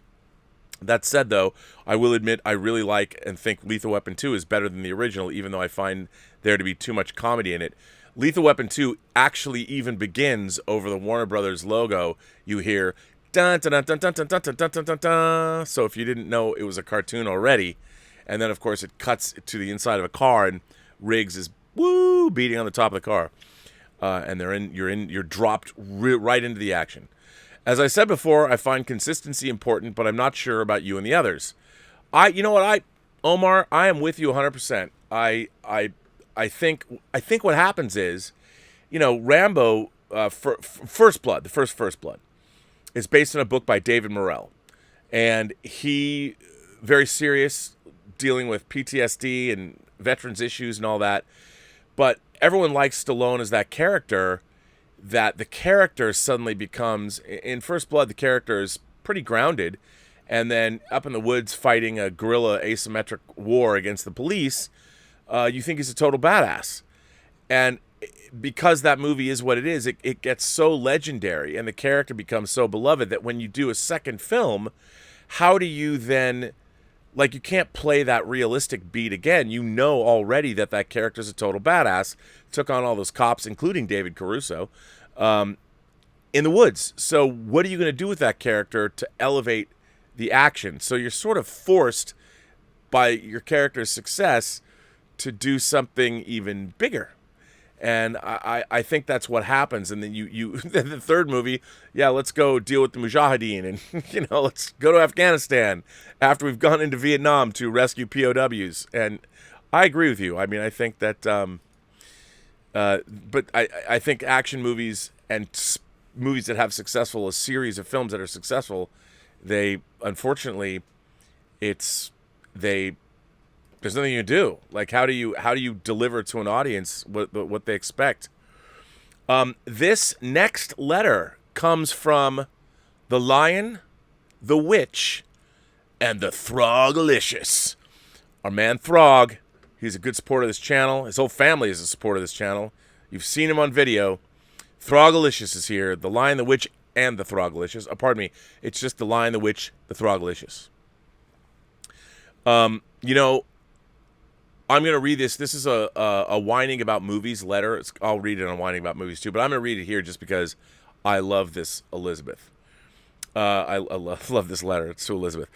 That said, though, I will admit I really like and think Lethal Weapon 2 is better than the original, even though I find there to be too much comedy in it. Lethal Weapon 2 actually even begins over the Warner Brothers logo. You hear dun dun dun dun dun dun dun dun dun dun dun. So if you didn't know it was a cartoon already, and then of course it cuts to the inside of a car and Riggs is beating on the top of the car, and you're dropped right into the action. As I said before, I find consistency important, but I'm not sure about you and the others. Omar, I am with you 100%. I think what happens is, Rambo First Blood, the First Blood, is based on a book by David Morrell. And he, very serious, dealing with PTSD and veterans issues and all that. But everyone likes Stallone as that character, that the character suddenly becomes, in First Blood, the character is pretty grounded. And then up in the woods fighting a guerrilla asymmetric war against the police, you think he's a total badass. And because that movie is what it is, it gets so legendary and the character becomes so beloved that when you do a second film, how do you then, like, you can't play that realistic beat again. You know already that that character's a total badass, took on all those cops, including David Caruso, in the woods. So what are you going to do with that character to elevate the action? So you're sort of forced by your character's success to do something even bigger. And I think that's what happens. And then you the third movie, yeah, let's go deal with the Mujahideen and, let's go to Afghanistan after we've gone into Vietnam to rescue POWs. And I agree with you. I mean, I think that, but I think action movies and movies that have a series of films that are successful, they, unfortunately, there's nothing you can do. Like, how do you deliver to an audience what they expect? This next letter comes from the Lion, the Witch, and the Throgalicious. Our man Throg, he's a good supporter of this channel. His whole family is a supporter of this channel. You've seen him on video. Throgalicious is here. The Lion, the Witch, and the Throgalicious. Pardon me. It's just the Lion, the Witch, the Throgalicious. I'm going to read this. This is a whining about movies letter. I'll read it on whining about movies too, but I'm going to read it here just because I love this Elizabeth. I love this letter. It's to Elizabeth.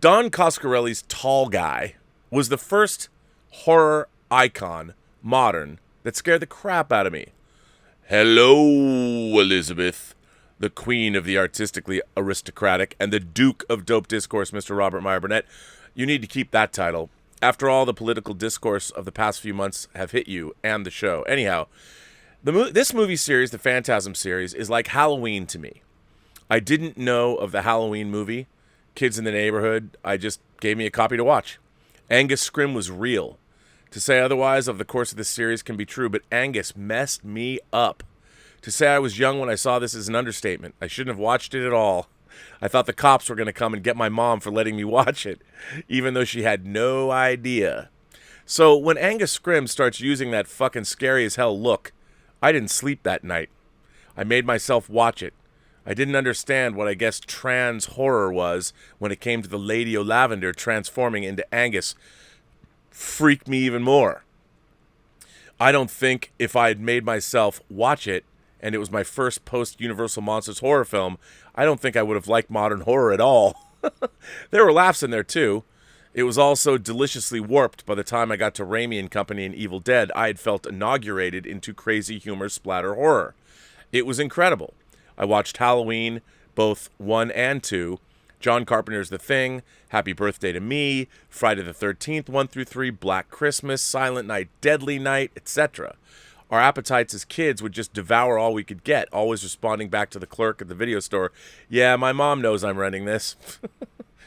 Don Coscarelli's Tall Guy was the first horror icon, modern, that scared the crap out of me. Hello, Elizabeth, the queen of the artistically aristocratic and the duke of dope discourse, Mr. Robert Meyer Burnett. You need to keep that title. After all, the political discourse of the past few months have hit you and the show. Anyhow, this movie series, the Phantasm series, is like Halloween to me. I didn't know of the Halloween movie. Kids in the neighborhood, I just gave me a copy to watch. Angus Scrimm was real. To say otherwise of the course of this series can be true, but Angus messed me up. To say I was young when I saw this is an understatement. I shouldn't have watched it at all. I thought the cops were going to come and get my mom for letting me watch it, even though she had no idea. So when Angus Scrimm starts using that fucking scary as hell look, I didn't sleep that night. I made myself watch it. I didn't understand what I guess trans horror was when it came to the Lady O'Lavender transforming into Angus. Freaked me even more. I don't think if I had made myself watch it, and it was my first post-Universal Monsters horror film, I don't think I would have liked modern horror at all. There were laughs in there, too. It was also deliciously warped by the time I got to Raimi and Company and Evil Dead. I had felt inaugurated into crazy humor splatter horror. It was incredible. I watched Halloween, both 1 and 2, John Carpenter's The Thing, Happy Birthday to Me, Friday the 13th, 1 through 3, Black Christmas, Silent Night, Deadly Night, etc. Our appetites as kids would just devour all we could get, always responding back to the clerk at the video store, "Yeah, my mom knows I'm renting this."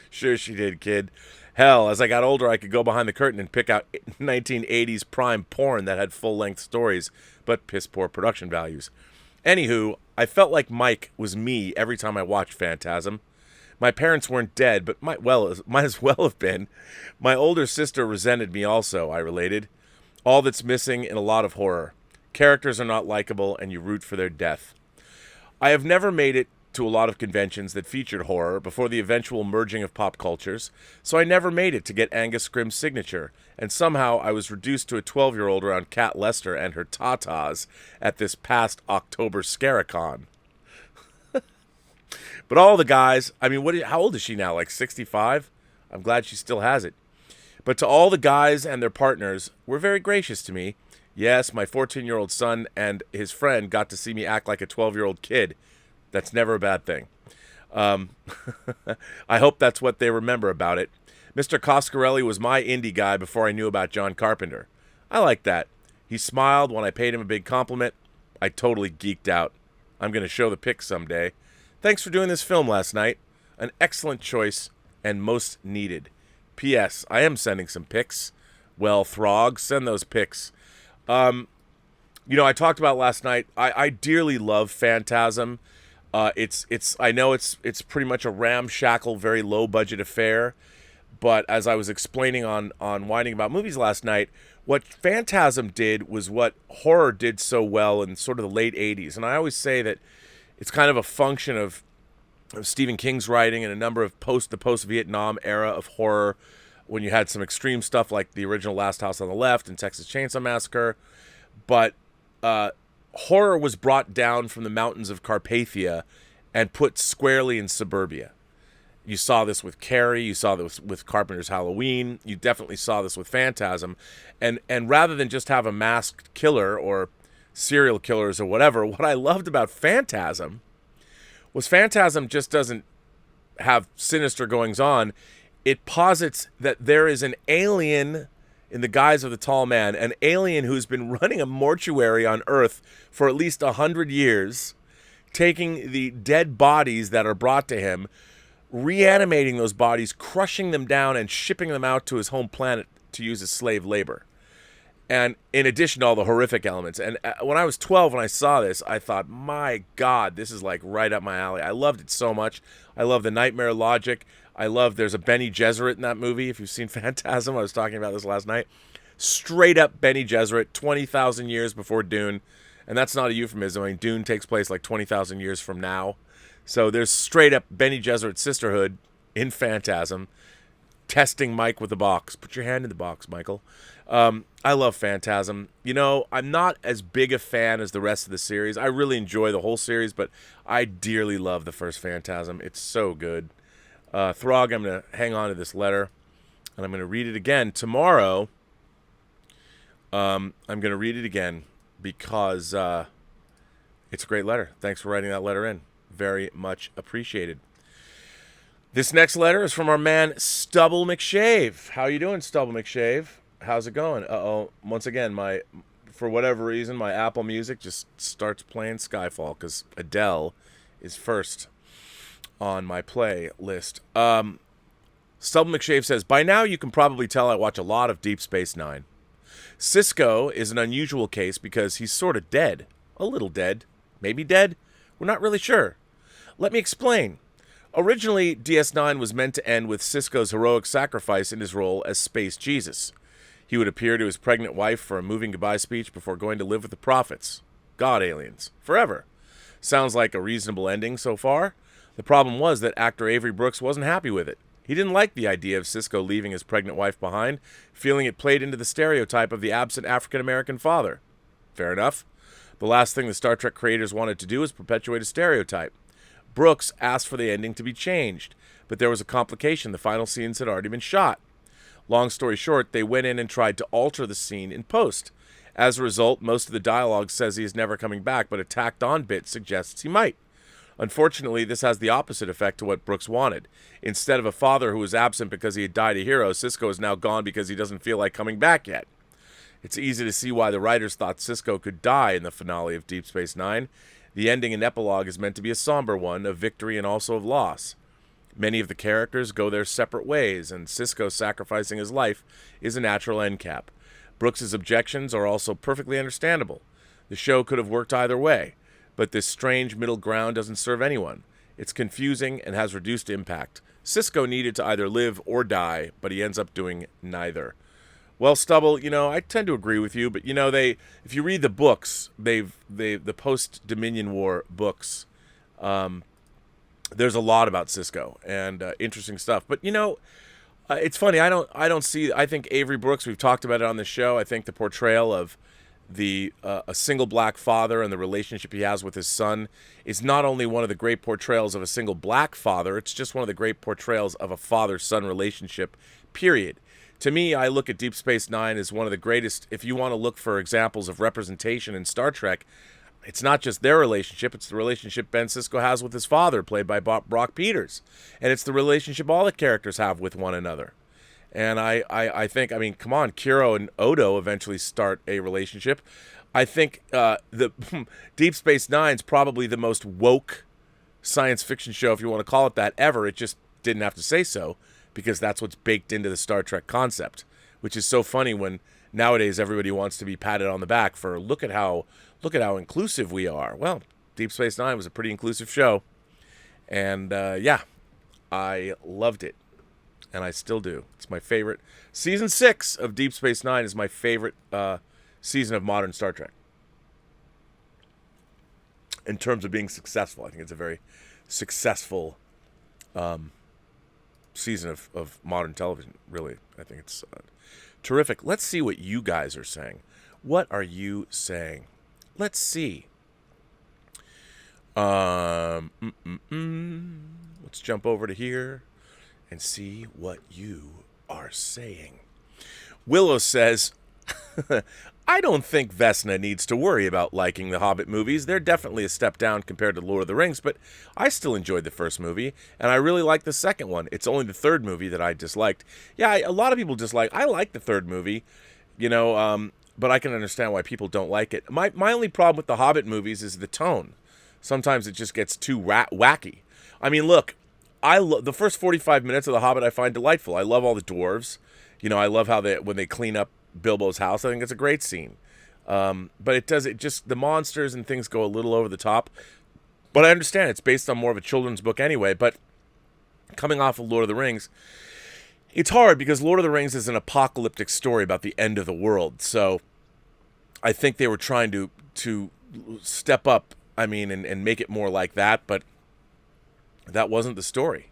Sure she did, kid. Hell, as I got older, I could go behind the curtain and pick out 1980s prime porn that had full-length stories, but piss-poor production values. Anywho, I felt like Mike was me every time I watched Phantasm. My parents weren't dead, but might as well have been. My older sister resented me also, I related. All that's missing in a lot of horror. Characters are not likable, and you root for their death. I have never made it to a lot of conventions that featured horror before the eventual merging of pop cultures, so I never made it to get Angus Scrimm's signature, and somehow I was reduced to a 12-year-old around Kat Lester and her tatas at this past October Scaricon. But all the guys, I mean, how old is she now, like 65? I'm glad she still has it. But to all the guys and their partners, were very gracious to me. Yes, my 14-year-old son and his friend got to see me act like a 12-year-old kid. That's never a bad thing. I hope that's what they remember about it. Mr. Coscarelli was my indie guy before I knew about John Carpenter. I like that. He smiled when I paid him a big compliment. I totally geeked out. I'm going to show the pics someday. Thanks for doing this film last night. An excellent choice and most needed. P.S. I am sending some pics. Well, Throg, send those pics. I talked about last night. I dearly love Phantasm. I know it's pretty much a ramshackle, very low budget affair. But as I was explaining on Whining About Movies last night, what Phantasm did was what horror did so well in sort of the late 80s. And I always say that it's kind of a function of Stephen King's writing and a number of the post-Vietnam era of horror, when you had some extreme stuff like the original Last House on the Left and Texas Chainsaw Massacre. But horror was brought down from the mountains of Carpathia and put squarely in suburbia. You saw this with Carrie. You saw this with Carpenter's Halloween. You definitely saw this with Phantasm. And rather than just have a masked killer or serial killers or whatever, what I loved about Phantasm was Phantasm just doesn't have sinister goings-on. It posits that there is an alien in the guise of the tall man, an alien who's been running a mortuary on Earth for at least 100 years, taking the dead bodies that are brought to him, reanimating those bodies, crushing them down, and shipping them out to his home planet to use as slave labor. And in addition to all the horrific elements. And when I was 12, when I saw this, I thought, my God, this is like right up my alley. I loved it so much. I love the nightmare logic. There's a Bene Gesserit in that movie. If you've seen Phantasm, I was talking about this last night. Straight up Bene Gesserit, 20,000 years before Dune. And that's not a euphemism. I mean, Dune takes place like 20,000 years from now. So there's straight up Bene Gesserit sisterhood in Phantasm, testing Mike with the box. Put your hand in the box, Michael. I love Phantasm. I'm not as big a fan as the rest of the series. I really enjoy the whole series, but I dearly love the first Phantasm. It's so good. Throg, I'm going to hang on to this letter, and I'm going to read it again tomorrow. I'm going to read it again because it's a great letter. Thanks for writing that letter in. Very much appreciated. This next letter is from our man Stubble McShave. How you doing, Stubble McShave? How's it going? Once again, for whatever reason, my Apple Music just starts playing Skyfall because Adele is first on my playlist. Stubble McShave says, by now you can probably tell I watch a lot of Deep Space Nine. Cisco is an unusual case because he's sort of dead. A little dead. Maybe dead? We're not really sure. Let me explain. Originally, DS9 was meant to end with Cisco's heroic sacrifice in his role as Space Jesus. He would appear to his pregnant wife for a moving goodbye speech before going to live with the prophets. God aliens. Forever. Sounds like a reasonable ending so far. The problem was that actor Avery Brooks wasn't happy with it. He didn't like the idea of Cisco leaving his pregnant wife behind, feeling it played into the stereotype of the absent African-American father. Fair enough. The last thing the Star Trek creators wanted to do was perpetuate a stereotype. Brooks asked for the ending to be changed, but there was a complication. The final scenes had already been shot. Long story short, they went in and tried to alter the scene in post. As a result, most of the dialogue says he is never coming back, but a tacked-on bit suggests he might. Unfortunately, this has the opposite effect to what Brooks wanted. Instead of a father who was absent because he had died a hero, Cisco is now gone because he doesn't feel like coming back yet. It's easy to see why the writers thought Cisco could die in the finale of Deep Space Nine. The ending and epilogue is meant to be a somber one, of victory and also of loss. Many of the characters go their separate ways, and Cisco sacrificing his life is a natural end cap. Brooks's objections are also perfectly understandable. The show could have worked either way, but this strange middle ground doesn't serve anyone. It's confusing and has reduced impact. Cisco needed to either live or die, but he ends up doing neither. Well, Stubble, I tend to agree with you, but if you read the books, the post-Dominion War books, there's a lot about Cisco and interesting stuff. But it's funny. I think Avery Brooks, we've talked about it on the show. I think the portrayal of a single black father and the relationship he has with his son is not only one of the great portrayals of a single black father, it's just one of the great portrayals of a father-son relationship, period. To me, I look at Deep Space Nine as one of the greatest. If you want to look for examples of representation in Star Trek, it's not just their relationship, it's the relationship Ben Sisko has with his father, played by Brock Peters. And it's the relationship all the characters have with one another. And I think, come on, Kiro and Odo eventually start a relationship. I think the Deep Space Nine's probably the most woke science fiction show, if you want to call it that, ever. It just didn't have to say so because that's what's baked into the Star Trek concept, which is so funny when nowadays everybody wants to be patted on the back for look at how inclusive we are. Well, Deep Space Nine was a pretty inclusive show, and yeah, I loved it, and I still do. It's my favorite. Season 6 of Deep Space Nine is my favorite season of modern Star Trek. In terms of being successful, I think it's a very successful season of modern television, really. I think it's terrific. Let's see what you guys are saying. What are you saying? Let's see. Let's jump over to here and see what you are saying. Willow says, I don't think Vesna needs to worry about liking the Hobbit movies. They're definitely a step down compared to Lord of the Rings, but I still enjoyed the first movie, and I really liked the second one. It's only the third movie that I disliked. Yeah, a lot of people dislike. I like the third movie, but I can understand why people don't like it. My only problem with the Hobbit movies is the tone. Sometimes it just gets too wacky. I mean, look, the first 45 minutes of The Hobbit I find delightful. I love all the dwarves. I love how when they clean up Bilbo's house. I think it's a great scene. But the monsters and things go a little over the top. But I understand it's based on more of a children's book anyway. But coming off of Lord of the Rings, it's hard because Lord of the Rings is an apocalyptic story about the end of the world. So I think they were trying to step up, and make it more like that. But that wasn't the story.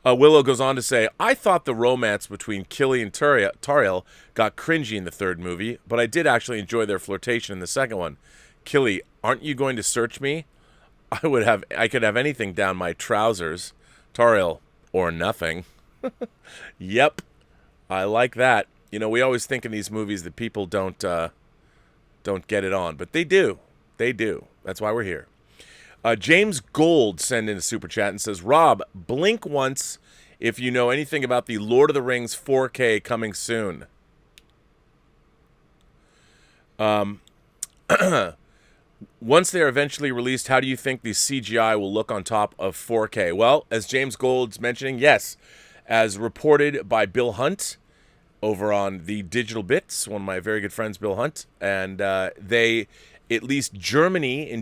Willow goes on to say, I thought the romance between Killy and Tariel got cringy in the third movie, but I did actually enjoy their flirtation in the second one. Killy, aren't you going to search me? I could have anything down my trousers. Tariel, or nothing. Yep. I like that. We always think in these movies that people don't get it on, but they do. They do. That's why we're here. James Gold sent in a super chat and says, Rob, blink once if you know anything about the Lord of the Rings 4K coming soon. Once they are eventually released, how do you think the CGI will look on top of 4K? Well, as James Gold's mentioning, yes. As reported by Bill Hunt over on the Digital Bits, one of my very good friends, Bill Hunt, and at least in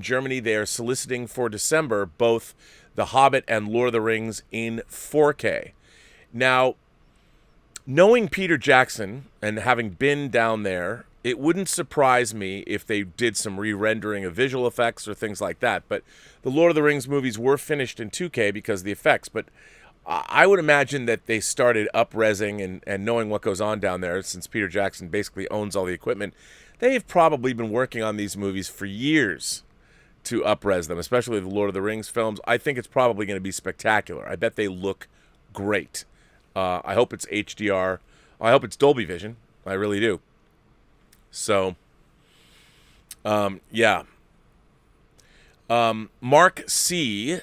Germany, they are soliciting for December both The Hobbit and Lord of the Rings in 4K. Now, knowing Peter Jackson and having been down there, it wouldn't surprise me if they did some re-rendering of visual effects or things like that. But the Lord of the Rings movies were finished in 2K because of the effects. But I would imagine that they started up-resing and knowing what goes on down there, since Peter Jackson basically owns all the equipment. They've probably been working on these movies for years to up-res them, especially the Lord of the Rings films. I think it's probably going to be spectacular. I bet they look great. I hope it's HDR. I hope it's Dolby Vision. I really do. So, yeah. Mark C.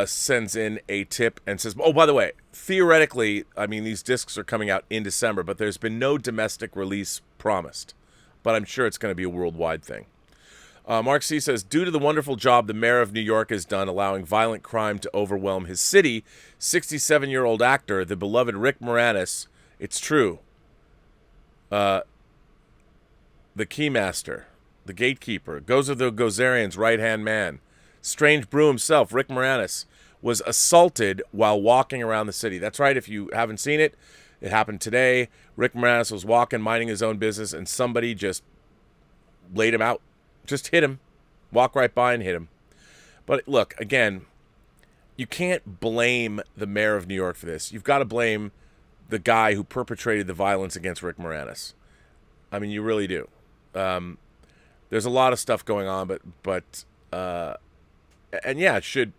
Sends in a tip and says, oh, by the way, theoretically, these discs are coming out in December, but there's been no domestic release promised. But I'm sure it's going to be a worldwide thing. Mark C. says, due to the wonderful job the mayor of New York has done allowing violent crime to overwhelm his city, 67-year-old actor, the beloved Rick Moranis, it's true, the Keymaster, the Gatekeeper, Gozer the Gozerian's right-hand man, Strange Brew himself, Rick Moranis, was assaulted while walking around the city. That's right, if you haven't seen it, it happened today. Rick Moranis was walking, minding his own business, and somebody just laid him out. Just hit him. Walk right by and hit him. But look, again, you can't blame the mayor of New York for this. You've got to blame the guy who perpetrated the violence against Rick Moranis. You really do. There's a lot of stuff going on, but and yeah, should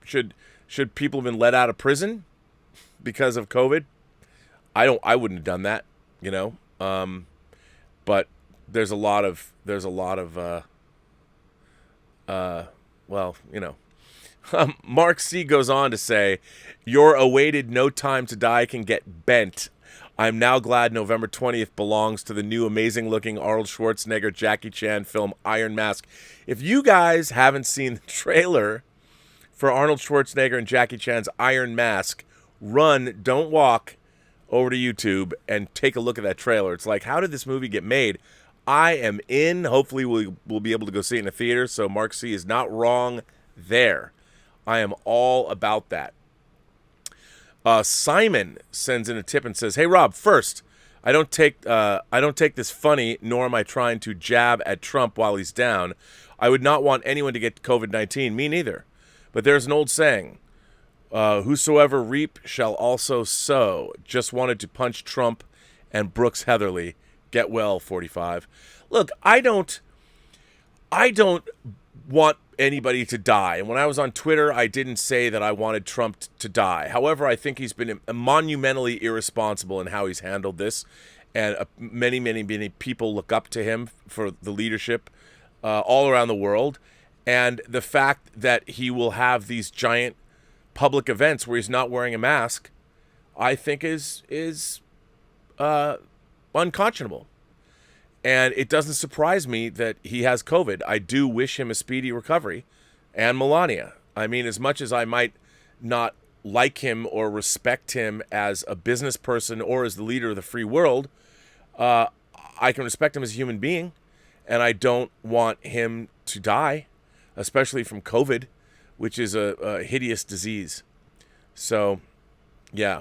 people have been let out of prison because of COVID? I wouldn't have done that, but there's a lot of Mark C. goes on to say, your awaited No Time to Die can get bent. I'm now glad November 20th belongs to the new amazing-looking Arnold Schwarzenegger Jackie Chan film Iron Mask. If you guys haven't seen the trailer for Arnold Schwarzenegger and Jackie Chan's Iron Mask, run, don't walk, over to YouTube and take a look at that trailer. It's like, how did this movie get made? I am in. Hopefully we'll be able to go see it in the theater, so Mark C. is not wrong there. I am all about that. Simon sends in a tip and says, "Hey Rob, first, I don't take this funny, nor am I trying to jab at Trump while he's down. I would not want anyone to get COVID-19. Me neither. But there's an old saying, whosoever reap shall also sow. Just wanted to punch Trump and Brooks Heatherly. Get well, 45. Look, I don't want anybody to die. And when I was on Twitter, I didn't say that I wanted Trump to die. However, I think he's been monumentally irresponsible in how he's handled this. And many, many, many people look up to him for the leadership all around the world. And the fact that he will have these giant public events where he's not wearing a mask, I think is unconscionable. And it doesn't surprise me that he has COVID. I do wish him a speedy recovery. And Melania. I mean, as much as I might not like him or respect him as a business person or as the leader of the free world, I can respect him as a human being. And I don't want him to die, especially from COVID, which is a hideous disease. So, yeah.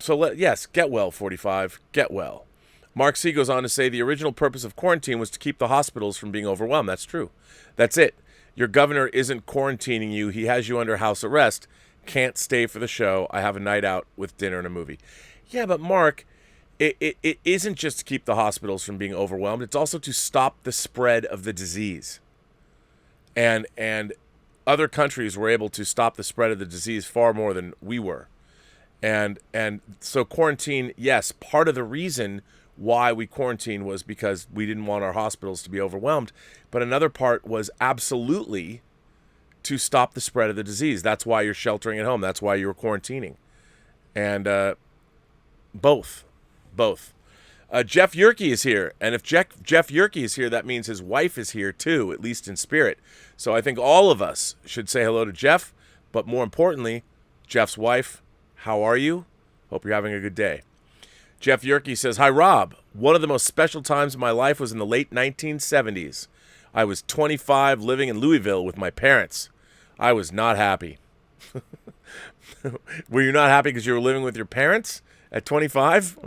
Yes, get well, 45. Get well. Mark C. goes on to say the original purpose of quarantine was to keep the hospitals from being overwhelmed. That's true. That's it. Your governor isn't quarantining you. He has you under house arrest. Can't stay for the show. I have a night out with dinner and a movie. Yeah, but Mark, it isn't just to keep the hospitals from being overwhelmed. It's also to stop the spread of the disease. And other countries were able to stop the spread of the disease far more than we were. And so quarantine, yes, part of the reason why we quarantined was because we didn't want our hospitals to be overwhelmed. But another part was absolutely to stop the spread of the disease. That's why you're sheltering at home. That's why you're quarantining. And both. Jeff Yerke is here. And if Jeff Yerke is here, that means his wife is here too, at least in spirit. So I think all of us should say hello to Jeff. But more importantly, Jeff's wife, how are you? Hope you're having a good day. Jeff Yerke says, "Hi, Rob. One of the most special times of my life was in the late 1970s. I was 25 living in Louisville with my parents. I was not happy." Were you not happy because you were living with your parents at 25?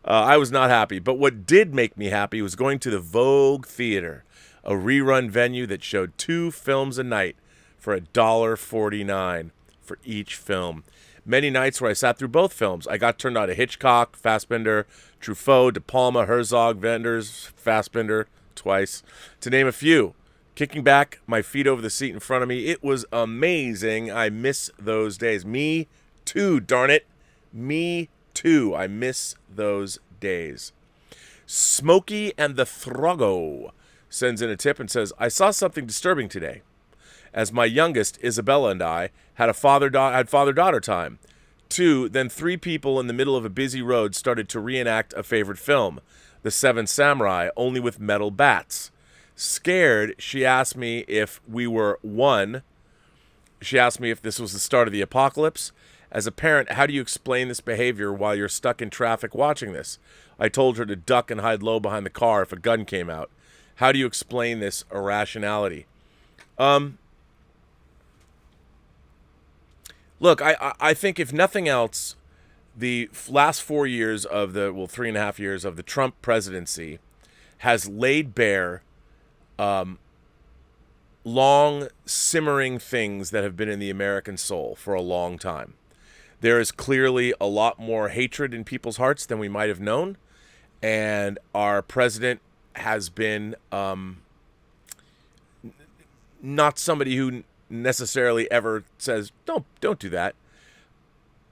I was not happy. But what did make me happy was going to the Vogue Theater, a rerun venue that showed 2 films a night for $1.49 for each film. Many nights where I sat through both films. I got turned on to Hitchcock, Fassbinder, Truffaut, De Palma, Herzog, Wenders, Fassbinder, twice, to name a few. Kicking back, my feet over the seat in front of me. It was amazing. I miss those days. Me too, darn it. Me too. I miss those days. Smokey and the Throgo sends in a tip and says, "I saw something disturbing today. As my youngest, Isabella, and I had father-daughter time. 2, then 3 people in the middle of a busy road started to reenact a favorite film, The Seven Samurai, only with metal bats. Scared, she asked me if we were one. She asked me if this was the start of the apocalypse. As a parent, how do you explain this behavior while you're stuck in traffic watching this? I told her to duck and hide low behind the car if a gun came out. How do you explain this irrationality?" Look, I think if nothing else, the last 4 years of 3.5 years of the Trump presidency has laid bare long simmering things that have been in the American soul for a long time. There is clearly a lot more hatred in people's hearts than we might have known. And our president has been not somebody who necessarily ever says, don't do that.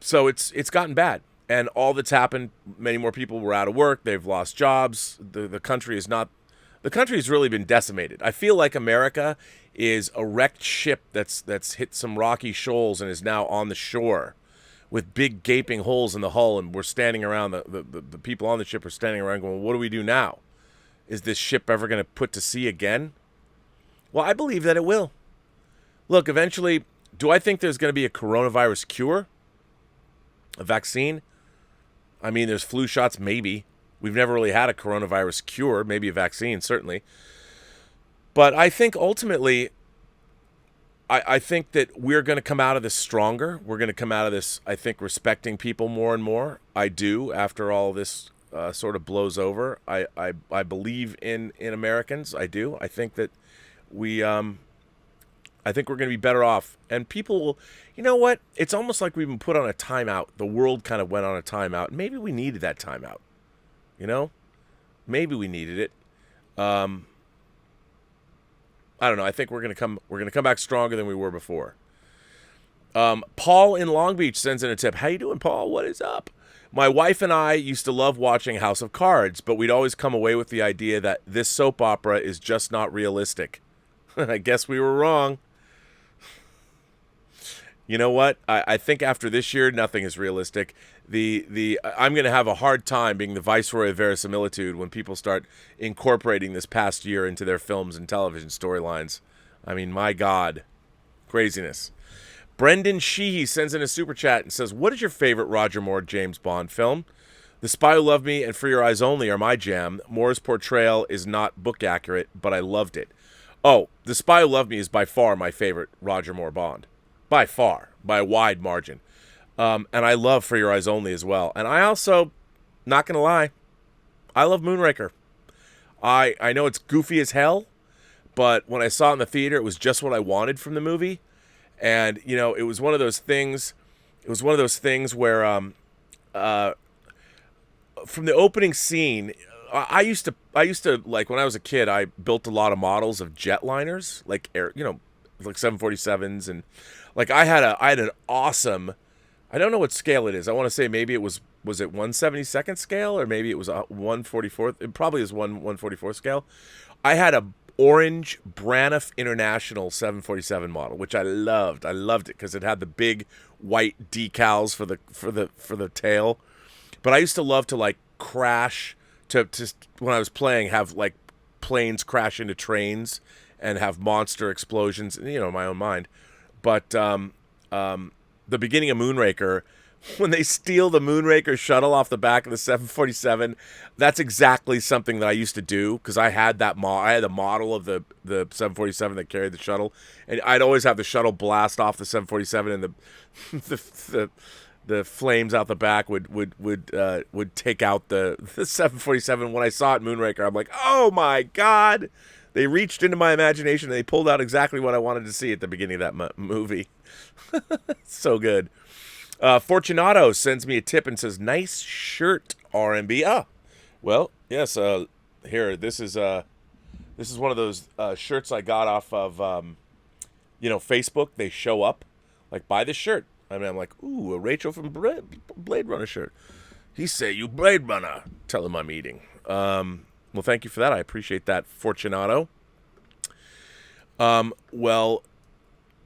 So it's gotten bad. And all that's happened, many more people were out of work. They've lost jobs. The country has really been decimated. I feel like America is a wrecked ship that's hit some rocky shoals and is now on the shore with big gaping holes in the hull, and we're standing around, the people on the ship are standing around going, what do we do now? Is this ship ever going to put to sea again? Well, I believe that it will. Look, eventually, do I think there's going to be a coronavirus cure? A vaccine? I mean, there's flu shots, maybe. We've never really had a coronavirus cure, maybe a vaccine, certainly. But I think ultimately, I think that we're going to come out of this stronger. We're going to come out of this, I think, respecting people more and more. I do, after all this sort of blows over. I believe in Americans. I do. I think that I think we're going to be better off. And people will, you know what? It's almost like we've been put on a timeout. The world kind of went on a timeout. Maybe we needed that timeout. You know? Maybe we needed it. I don't know. I think we're going to come back stronger than we were before. Paul in Long Beach sends in a tip. How you doing, Paul? What is up? My wife and I used to love watching House of Cards, but we'd always come away with the idea that this soap opera is just not realistic. I guess we were wrong. You know what? I think after this year, nothing is realistic. I'm going to have a hard time being the viceroy of verisimilitude when people start incorporating this past year into their films and television storylines. I mean, my God. Craziness. Brendan Sheehy sends in a super chat and says, what is your favorite Roger Moore James Bond film? The Spy Who Loved Me and For Your Eyes Only are my jam. Moore's portrayal is not book accurate, but I loved it. Oh, The Spy Who Loved Me is by far my favorite Roger Moore Bond. By far. By a wide margin. And I love For Your Eyes Only as well. And I also, not going to lie, I love Moonraker. I know it's goofy as hell, but when I saw it in the theater, it was just what I wanted from the movie. And, you know, it was one of those things where from the opening scene, I used to like, when I was a kid, I built a lot of models of jetliners, like like 747s, and like I had an awesome, I don't know what scale it is. I want to say maybe it was it 1/72nd scale, or maybe it was a 1/44th. It probably is 1/44th scale. I had a orange Braniff International 747 model, which I loved. I loved it because it had the big white decals for the tail. But I used to love to like crash to when I was playing, have like planes crash into trains and have monster explosions, in my own mind. But the beginning of Moonraker, when they steal the Moonraker shuttle off the back of the 747, that's exactly something that I used to do, because I had that I had a model of the 747 that carried the shuttle, and I'd always have the shuttle blast off the 747, and the flames out the back would take out the 747. When I saw it in Moonraker, I'm like, oh my God! They reached into my imagination and they pulled out exactly what I wanted to see at the beginning of that movie. So good. Fortunato sends me a tip and says, nice shirt, RMB. Ah, well, yes, here, this is one of those shirts I got off of, Facebook. They show up, like, buy this shirt. I mean, I'm like, ooh, a Rachel from Blade Runner shirt. He say, you Blade Runner. Tell him I'm eating. Well, thank you for that. I appreciate that, Fortunato. Well,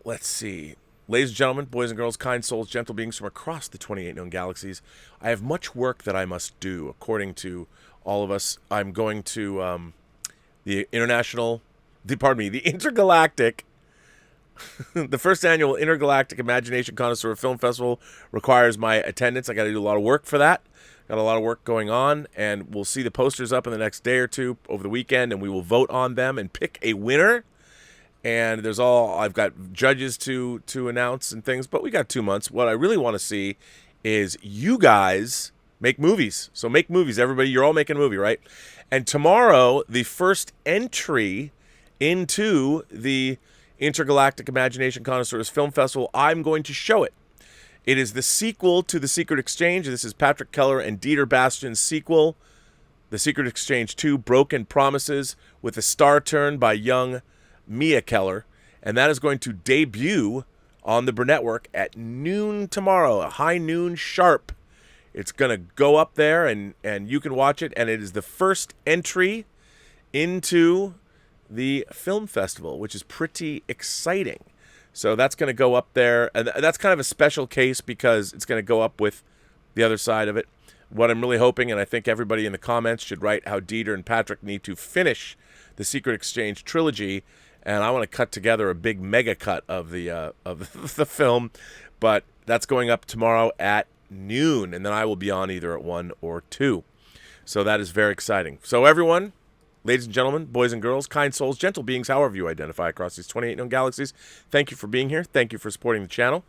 let's see. Ladies and gentlemen, boys and girls, kind souls, gentle beings from across the 28 known galaxies, I have much work that I must do. According to all of us, I'm going to the intergalactic, the first annual Intergalactic Imagination Connoisseur Film Festival requires my attendance. I got to do a lot of work for that. Got a lot of work going on, and we'll see the posters up in the next day or two over the weekend, and we will vote on them and pick a winner. And I've got judges to announce and things, but we got 2 months. What I really want to see is you guys make movies. So make movies, everybody. You're all making a movie, right? And tomorrow, the first entry into the Intergalactic Imagination Connoisseurs Film Festival, I'm going to show it. It is the sequel to The Secret Exchange. This is Patrick Keller and Dieter Bastian's sequel, The Secret Exchange 2, Broken Promises, with a star turn by young Mia Keller. And that is going to debut on the Burnettwork at noon tomorrow, a high noon sharp. It's going to go up there, and you can watch it. And it is the first entry into the film festival, which is pretty exciting. So that's going to go up there. And that's kind of a special case because it's going to go up with the other side of it. What I'm really hoping, and I think everybody in the comments should write how Dieter and Patrick need to finish the Secret Exchange trilogy, and I want to cut together a big mega cut of the the film, but that's going up tomorrow at noon, and then I will be on either at 1 or 2. So that is very exciting. So everyone, ladies and gentlemen, boys and girls, kind souls, gentle beings, however you identify across these 28 known galaxies, thank you for being here. Thank you for supporting the channel,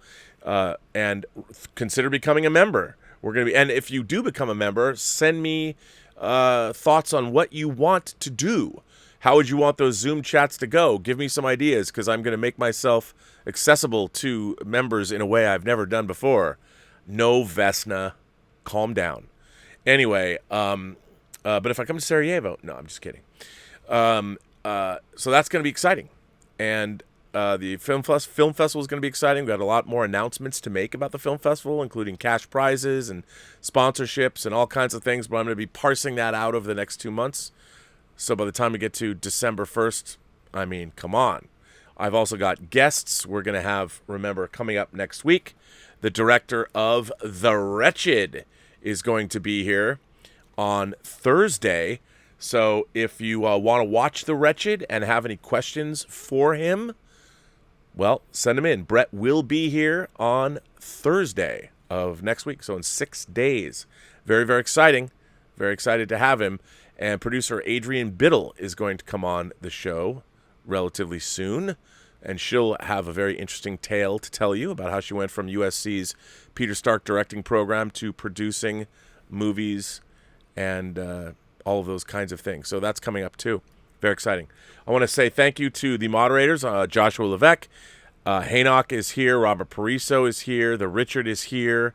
and consider becoming a member. We're going to be, and if you do become a member, send me thoughts on what you want to do. How would you want those Zoom chats to go? Give me some ideas, because I'm going to make myself accessible to members in a way I've never done before. No, Vesna, calm down. Anyway, but if I come to Sarajevo, no, I'm just kidding. So that's going to be exciting, and the film festival is going to be exciting. We've got a lot more announcements to make about the film festival, including cash prizes and sponsorships and all kinds of things, but I'm going to be parsing that out over the next 2 months. So by the time we get to December 1st, I mean, come on. I've also got guests we're going to have, remember, coming up next week. The director of The Wretched is going to be here on Thursday. So if you want to watch The Wretched and have any questions for him, well, send them in. Brett will be here on Thursday of next week, so in 6 days. Very, very exciting. Very excited to have him. And producer Adrian Biddle is going to come on the show relatively soon, and she'll have a very interesting tale to tell you about how she went from USC's Peter Stark directing program to producing movies and all of those kinds of things. So that's coming up too. Very exciting. I want to say thank you to the moderators, Joshua Levesque. Haynock is here. Robert Pariso is here. The Richard is here.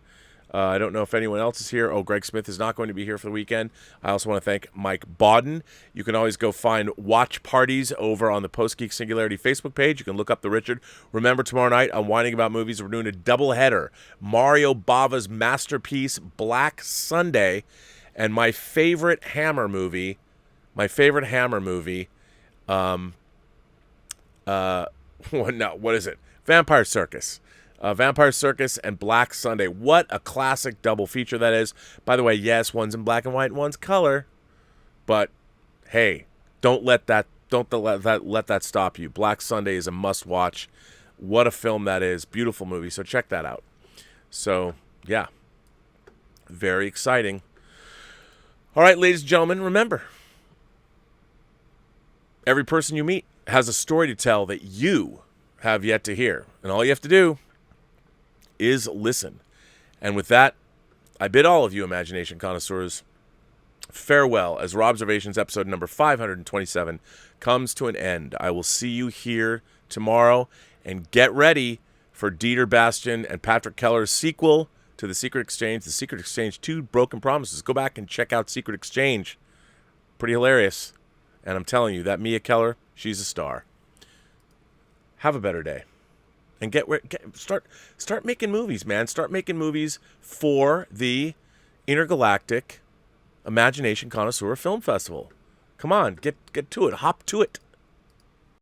I don't know if anyone else is here. Oh, Greg Smith is not going to be here for the weekend. I also want to thank Mike Bodden. You can always go find watch parties over on the Post-Geek Singularity Facebook page. You can look up the Richard. Remember, tomorrow night on Whining About Movies, we're doing a doubleheader. Mario Bava's masterpiece, Black Sunday, and my favorite Hammer movie. What is it? Vampire Circus. Vampire Circus and Black Sunday. What a classic double feature that is. By the way, yes, one's in black and white and one's color. But hey, don't let that stop you. Black Sunday is a must-watch. What a film that is. Beautiful movie. So check that out. So, yeah. Very exciting. All right, ladies and gentlemen, remember, every person you meet has a story to tell that you have yet to hear. And all you have to do is listen. And with that, I bid all of you imagination connoisseurs farewell as Robservations episode number 527 comes to an end. I will see you here tomorrow, and get ready for Dieter Bastian and Patrick Keller's sequel to The Secret Exchange, The Secret Exchange 2 Broken Promises. Go back and check out Secret Exchange. Pretty hilarious. And I'm telling you, that Mia Keller, she's a star. Have a better day. And start making movies, man. Start making movies for the Intergalactic Imagination Connoisseur Film Festival. Come on, get to it. Hop to it.